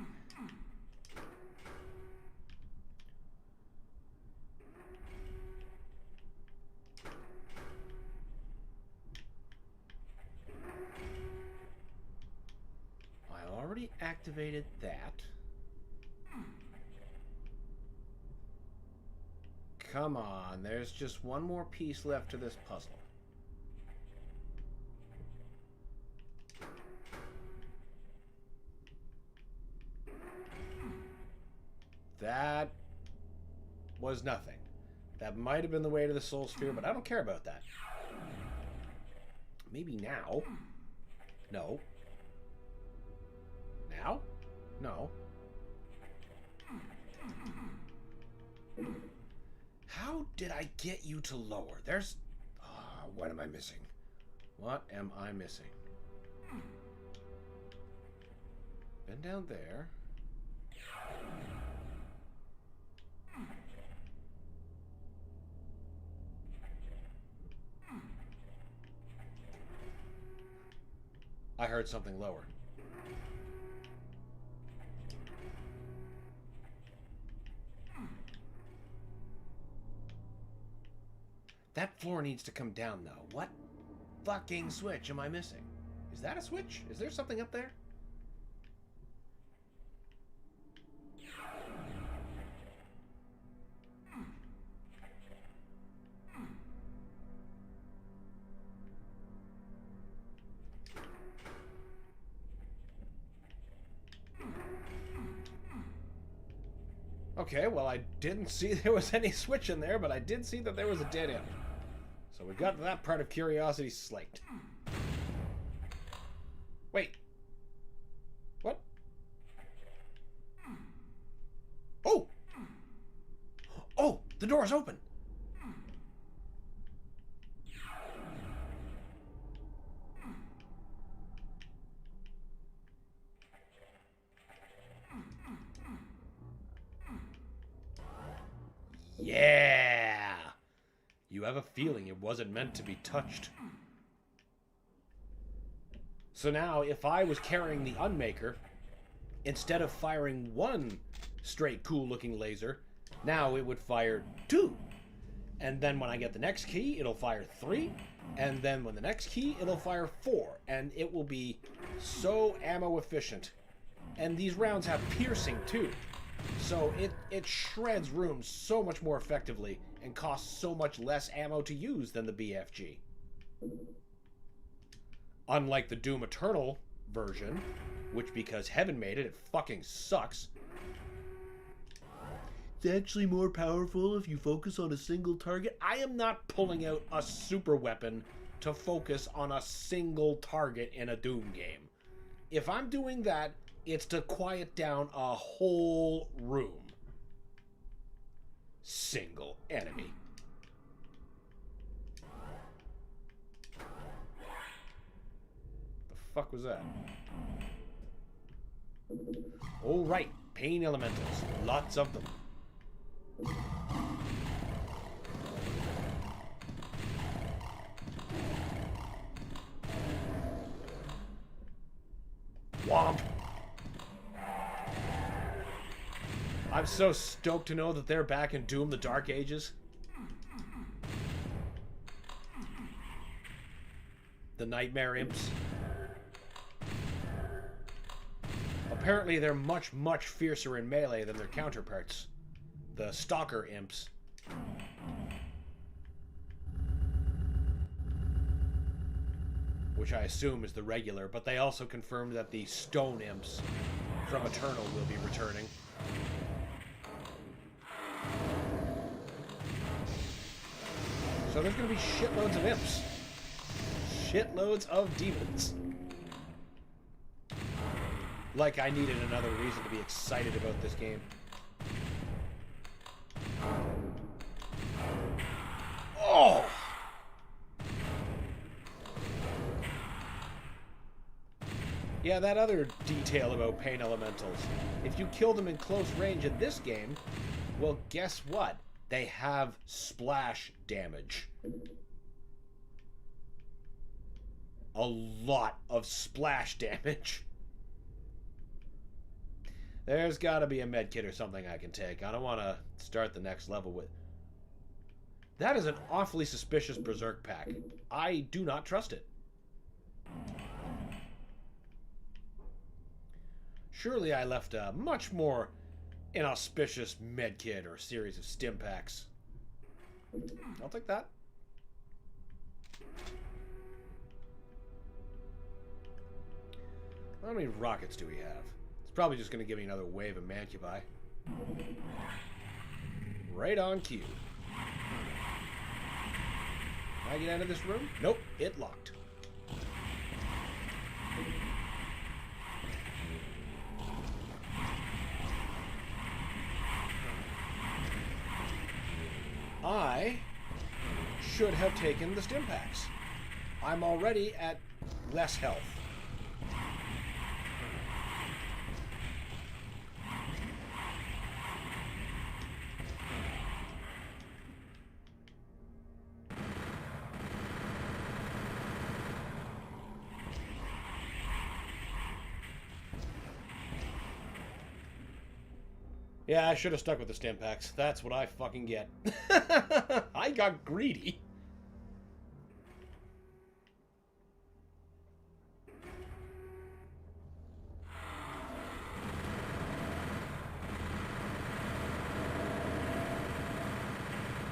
I already activated that. Come on, there's just one more piece left to this puzzle. That was nothing. That might have been the way to the Soul Sphere, but I don't care about that. Maybe now. No. Now? No. How did I get you to lower? There's... Oh, what am I missing? What am I missing? Been down there. I heard something lower. That floor needs to come down, though. What fucking switch am I missing? Is that a switch? Is there something up there? Okay, well, I didn't see there was any switch in there, but I did see that there was a dead end. So we got that part of curiosity slaked. Wait. What? Oh! Oh! The door's open! Yeah! You have a feeling it wasn't meant to be touched. So now, if I was carrying the Unmaker, instead of firing one straight cool-looking laser, now it would fire 2. And then when I get the next key, it'll fire 3. And then when the next key, it'll fire 4. And it will be so ammo efficient. And these rounds have piercing, too. So it shreds rooms so much more effectively and costs so much less ammo to use than the BFG. Unlike the Doom Eternal version, which because Heaven made it, it fucking sucks. It's actually more powerful if you focus on a single target. I am not pulling out a super weapon to focus on a single target in a Doom game. If I'm doing that, it's to quiet down a whole room. Single enemy. The fuck was that? Oh, right. Pain elementals. Lots of them. Womp. I'm so stoked to know that they're back in Doom the Dark Ages. The Nightmare Imps. Apparently they're much, much fiercer in melee than their counterparts. The Stalker Imps. Which I assume is the regular, but they also confirmed that the Stone Imps from Eternal will be returning. So there's going to be shitloads of imps. Shitloads of demons. Like I needed another reason to be excited about this game. Oh! Yeah, that other detail about pain elementals. If you kill them in close range in this game, well, guess what? They have splash damage. A lot of splash damage. There's got to be a medkit or something I can take. I don't want to start the next level with... That is an awfully suspicious Berserk pack. I do not trust it. Surely I left a much more inauspicious medkit or series of stim packs. I'll take that. How many rockets do we have? It's probably just going to give me another wave of Mancubi. Right on cue. Can I get out of this room? Nope, it locked. I should have taken the stim packs. I'm already at less health. Yeah, I should have stuck with the stim packs. That's what I fucking get. I got greedy.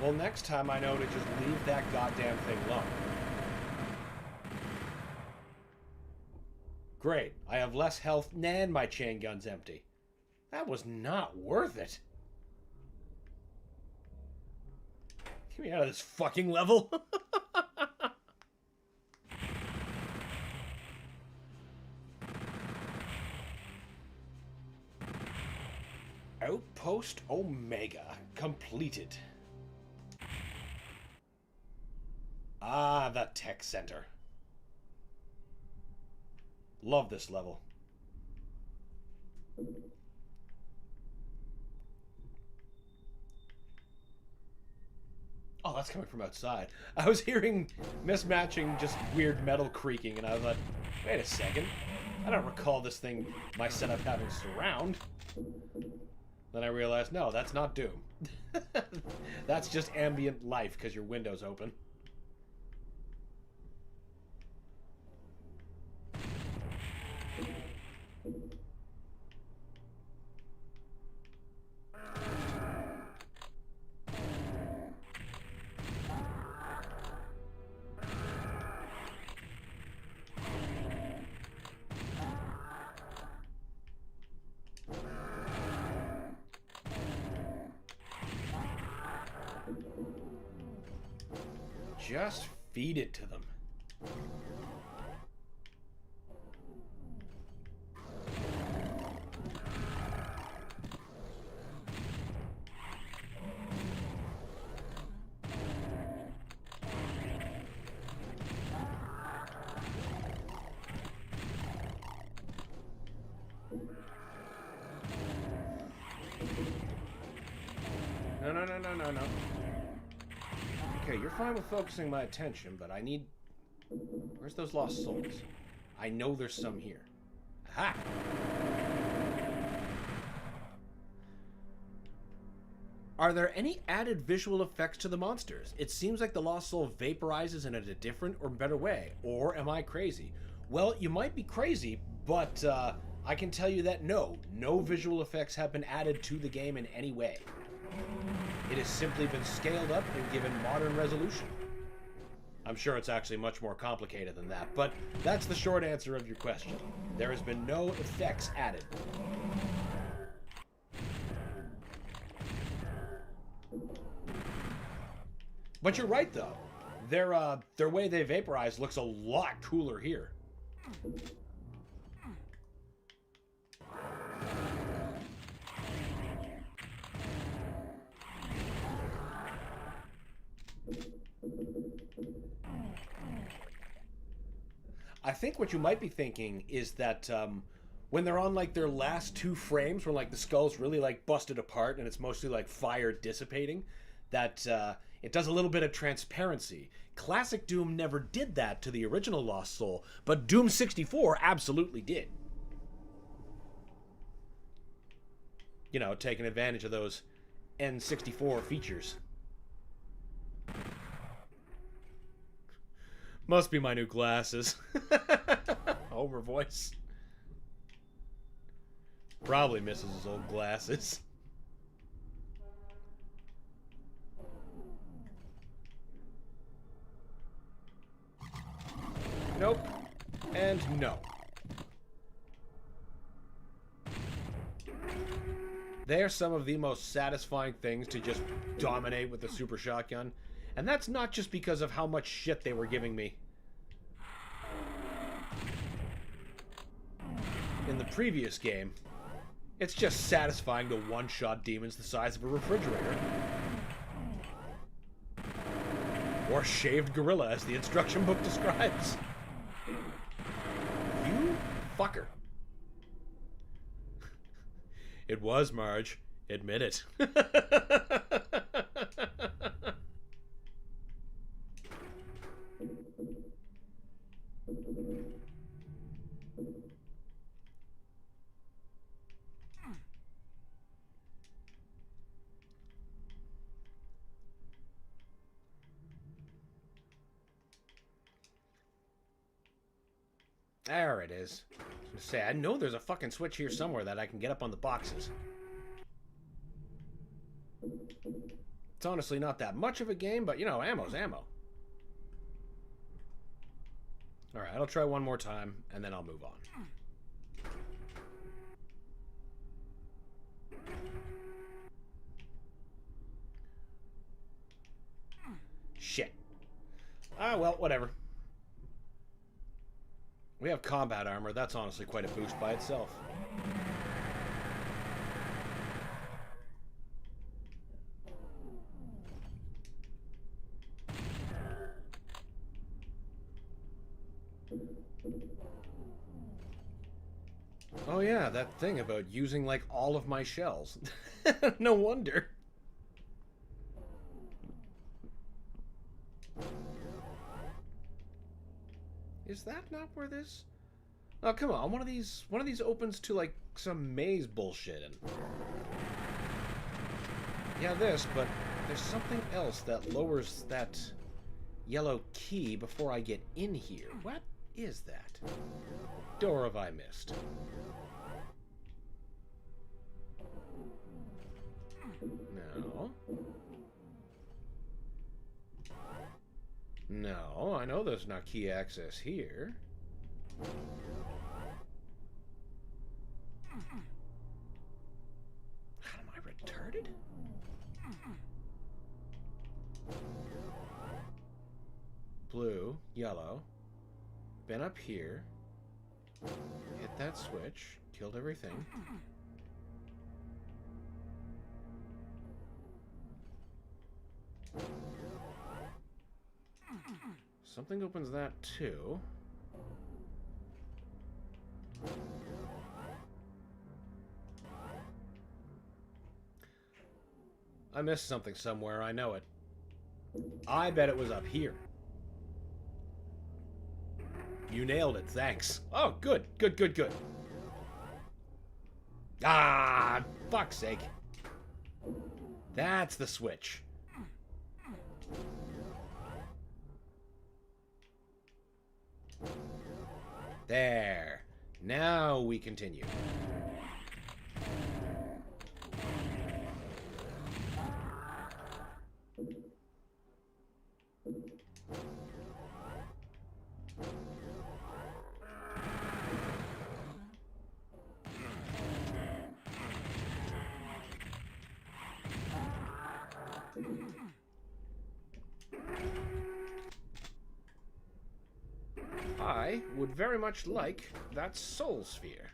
Well, next time I know to just leave that goddamn thing alone. Great. I have less health and my chain gun's empty. That was not worth it. Get me out of this fucking level. Outpost Omega completed. Ah, the tech center. Love this level. Oh, that's coming from outside. I was hearing mismatching, just weird metal creaking, and I was like, wait a second. I don't recall this thing, my setup having surround. Then I realized, no, that's not Doom. That's just ambient life because your window's open. Just feed it to them. No. Okay, you're fine with focusing my attention, but I need... Where's those lost souls? I know there's some here. Aha! Are there any added visual effects to the monsters? It seems like the lost soul vaporizes in a different or better way. Or am I crazy? Well, you might be crazy, but I can tell you that no visual effects have been added to the game in any way. It has simply been scaled up and given modern resolution. I'm sure it's actually much more complicated than that, but that's the short answer of your question. There has been no effects added. But you're right, though. Their way they vaporize looks a lot cooler here. I think what you might be thinking is that when they're on like their last 2 frames, when like the skull's really like busted apart and it's mostly like fire dissipating, that it does a little bit of transparency. Classic Doom never did that to the original Lost Soul, but Doom 64 absolutely did. You know, taking advantage of those N64 features. Must be my new glasses. Homer voice. Probably misses his old glasses. Nope. And no. They are some of the most satisfying things to just dominate with the super shotgun. And that's not just because of how much shit they were giving me. In the previous game, it's just satisfying to one-shot demons the size of a refrigerator. Or shaved gorilla, as the instruction book describes. You fucker. It was, Marge. Admit it. There it is. I was gonna say, I know there's a fucking switch here somewhere that I can get up on the boxes. It's honestly not that much of a game, but, you know, ammo's ammo. Alright, I'll try one more time, and then I'll move on. Shit. Ah, well, whatever. We have combat armor. That's honestly quite a boost by itself. Oh yeah, that thing about using like all of my shells. No wonder. Is that not where this? Oh, come on. One of these opens to like some maze bullshit and yeah, this, but there's something else that lowers that yellow key before I get in here. What is that? Door have I missed? No. No, I know there's not key access here. God, am I retarded? Blue, yellow. Been up here. Hit that switch. Killed everything. Something opens that too. I missed something somewhere, I know it. I bet it was up here. You nailed it, thanks. Oh, good, good, good, good. Ah, fuck's sake. That's the switch. There. Now we continue. I would very much like that soul sphere.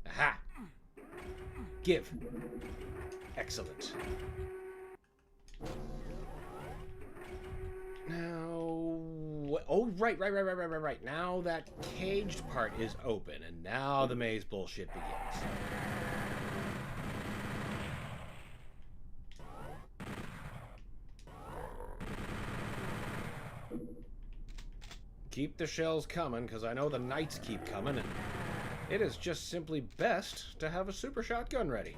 Aha! Give. Excellent. Now... Oh, right. Now that caged part is open, and now the maze bullshit begins. Keep the shells coming, because I know the knights keep coming, and it is just simply best to have a super shotgun ready.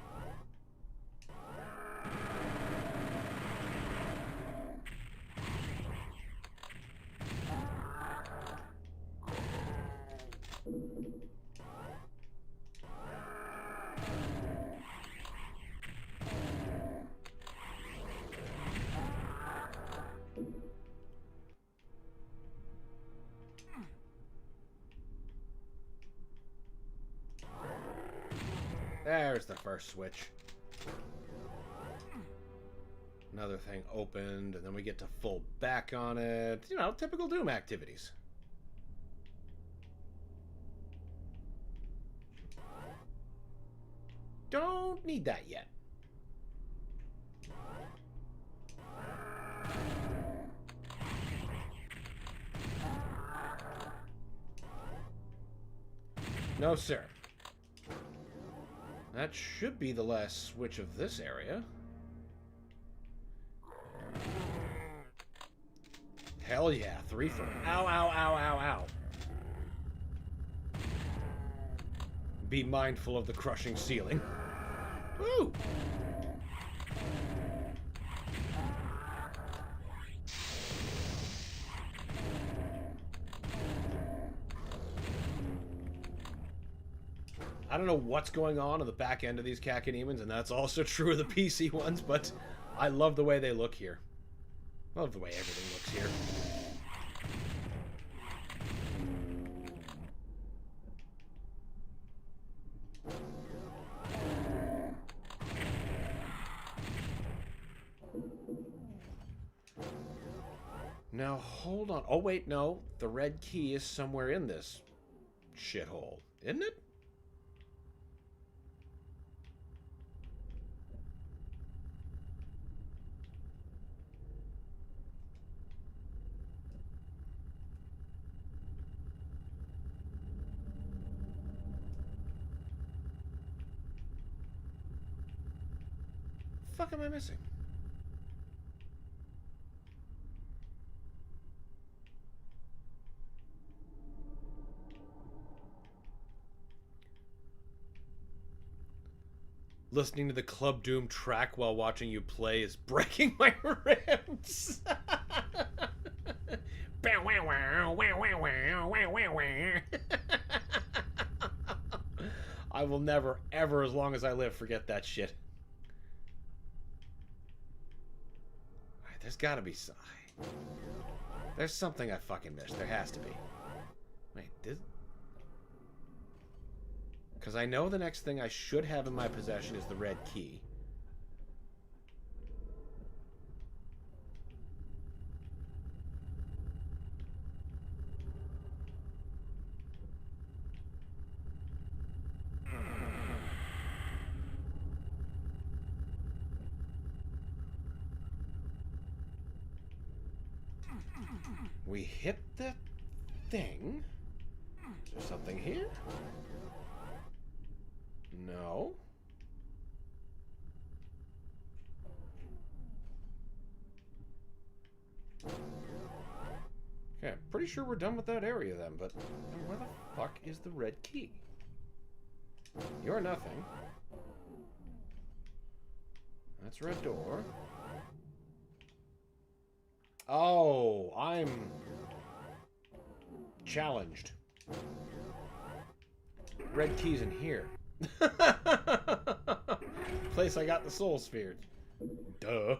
There's the first switch. Another thing opened, and then we get to full back on it. You know, typical Doom activities. Don't need that yet. No, sir. That should be the last switch of this area. Hell yeah, 3 for... Ow, ow, ow, ow, ow. Be mindful of the crushing ceiling. Woo! I don't know what's going on the back end of these Cacodemons, and that's also true of the PC ones, but I love the way they look here. I love the way everything looks here. Now, hold on. Oh, wait, no. The red key is somewhere in this shithole, isn't it? What the fuck am I missing? Listening to the Club Doom track while watching you play is breaking my ribs. I will never, ever, as long as I live, forget that shit. Alright, there's gotta be some... There's something I fucking missed. There has to be. Wait, this... Because I know the next thing I should have in my possession is the red key. We hit the thing. Is there something here? No. Okay, I'm pretty sure we're done with that area then, but where the fuck is the red key? You're nothing. That's red door. Oh, I'm challenged. Red key's in here. Place I got the soul sphere. Duh.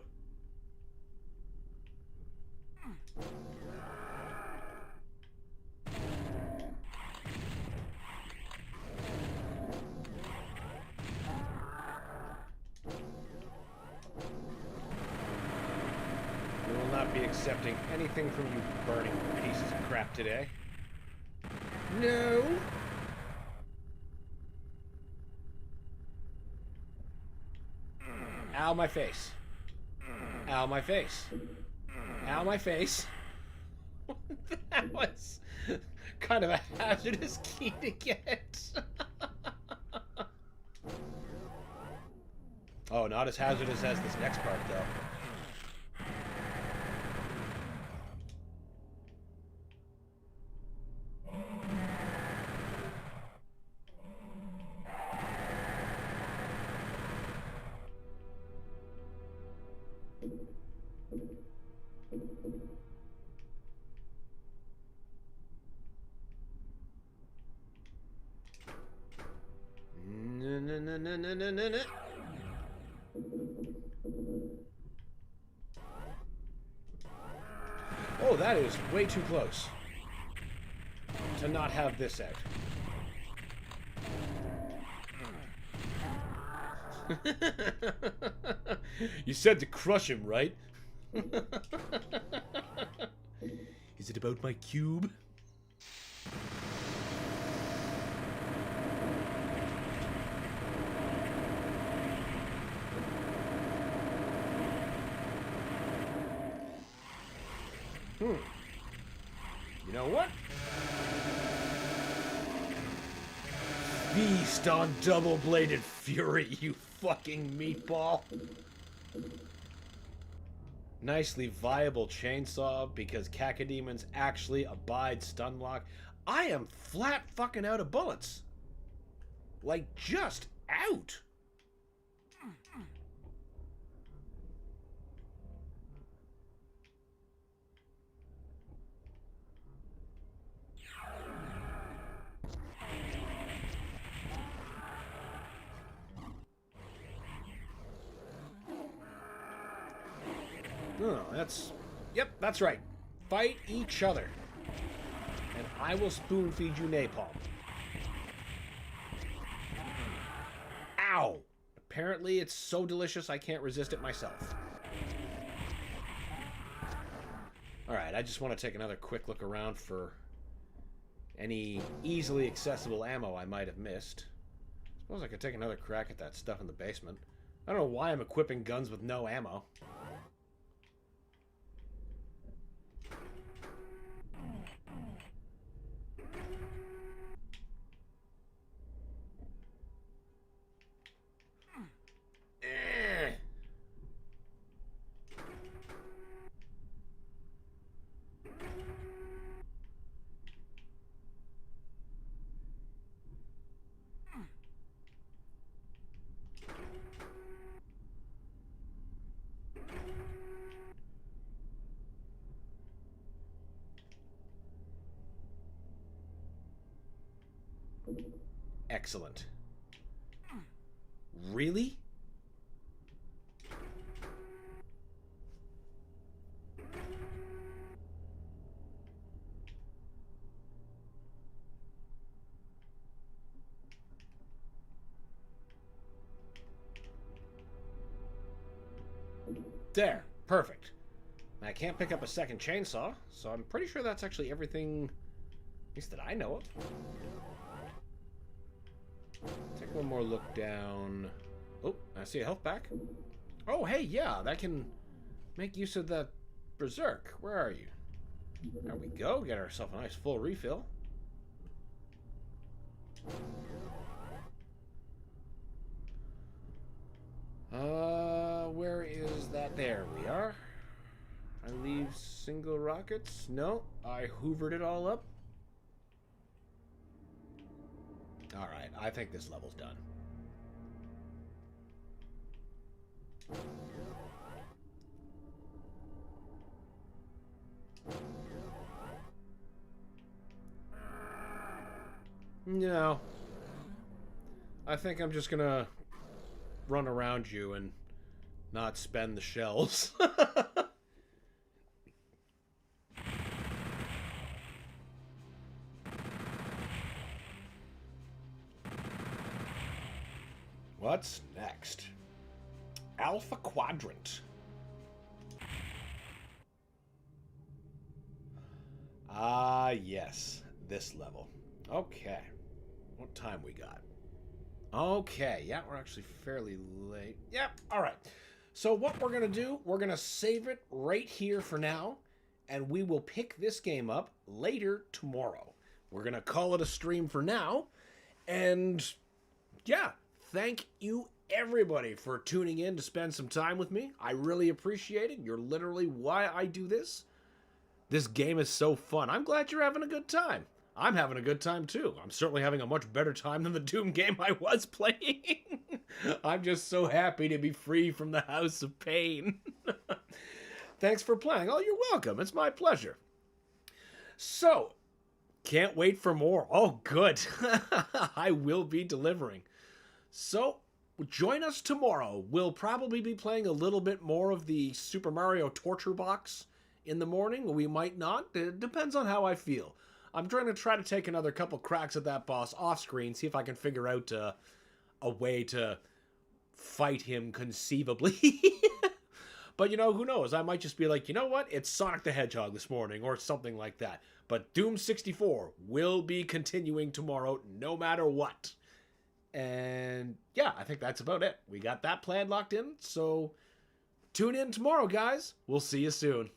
accepting anything from you burning pieces of crap today. No. Ow, my face. Ow, my face. Ow, my face. That was kind of a hazardous key to get. Oh, not as hazardous as this next part, though. No. Oh, that is way too close to not have this out. You said to crush him, right? Is it about my cube? You know what? Feast on double-bladed fury, you fucking meatball. Nicely viable chainsaw because cacodemons actually abide stunlock. I am flat fucking out of bullets. Like, just out. Oh, yep, that's right. Fight each other. And I will spoon feed you napalm. Ow! Apparently it's so delicious I can't resist it myself. Alright, I just want to take another quick look around for any easily accessible ammo I might have missed. Suppose I could take another crack at that stuff in the basement. I don't know why I'm equipping guns with no ammo. Excellent. Really? There. Perfect. I can't pick up a second chainsaw, so I'm pretty sure that's actually everything, at least that I know of. Take one more look down. Oh, I see a health pack. Oh, hey, yeah, that can make use of that berserk. Where are you? There we go. Get ourselves a nice full refill. Where is that? There we are. I leave single rockets. No, I hoovered it all up. Alright, I think this level's done. No. I think I'm just gonna run around you and not spend the shells. What's next? Alpha Quadrant. Ah, yes. This level. Okay. What time we got? Okay, yeah, we're actually fairly late. Yep, all right. So what we're going to do, we're going to save it right here for now, and we will pick this game up later tomorrow. We're going to call it a stream for now, and yeah, thank you everybody for tuning in to spend some time with me. I really appreciate it. You're literally why I do this. This game is so fun. I'm glad you're having a good time. I'm having a good time too. I'm certainly having a much better time than the Doom game I was playing. I'm just so happy to be free from the House of Pain. Thanks for playing. Oh, you're welcome. It's my pleasure. So, can't wait for more. Oh, good. I will be delivering. So, join us tomorrow. We'll probably be playing a little bit more of the Super Mario Torture Box in the morning. We might not. It depends on how I feel. I'm trying to take another couple cracks at that boss off screen, see if I can figure out a way to fight him conceivably. But, you know, who knows? I might just be like, you know what? It's Sonic the Hedgehog this morning or something like that. But Doom 64 will be continuing tomorrow no matter what. And yeah, I think that's about it. We got that plan locked in. So tune in tomorrow, guys. We'll see you soon.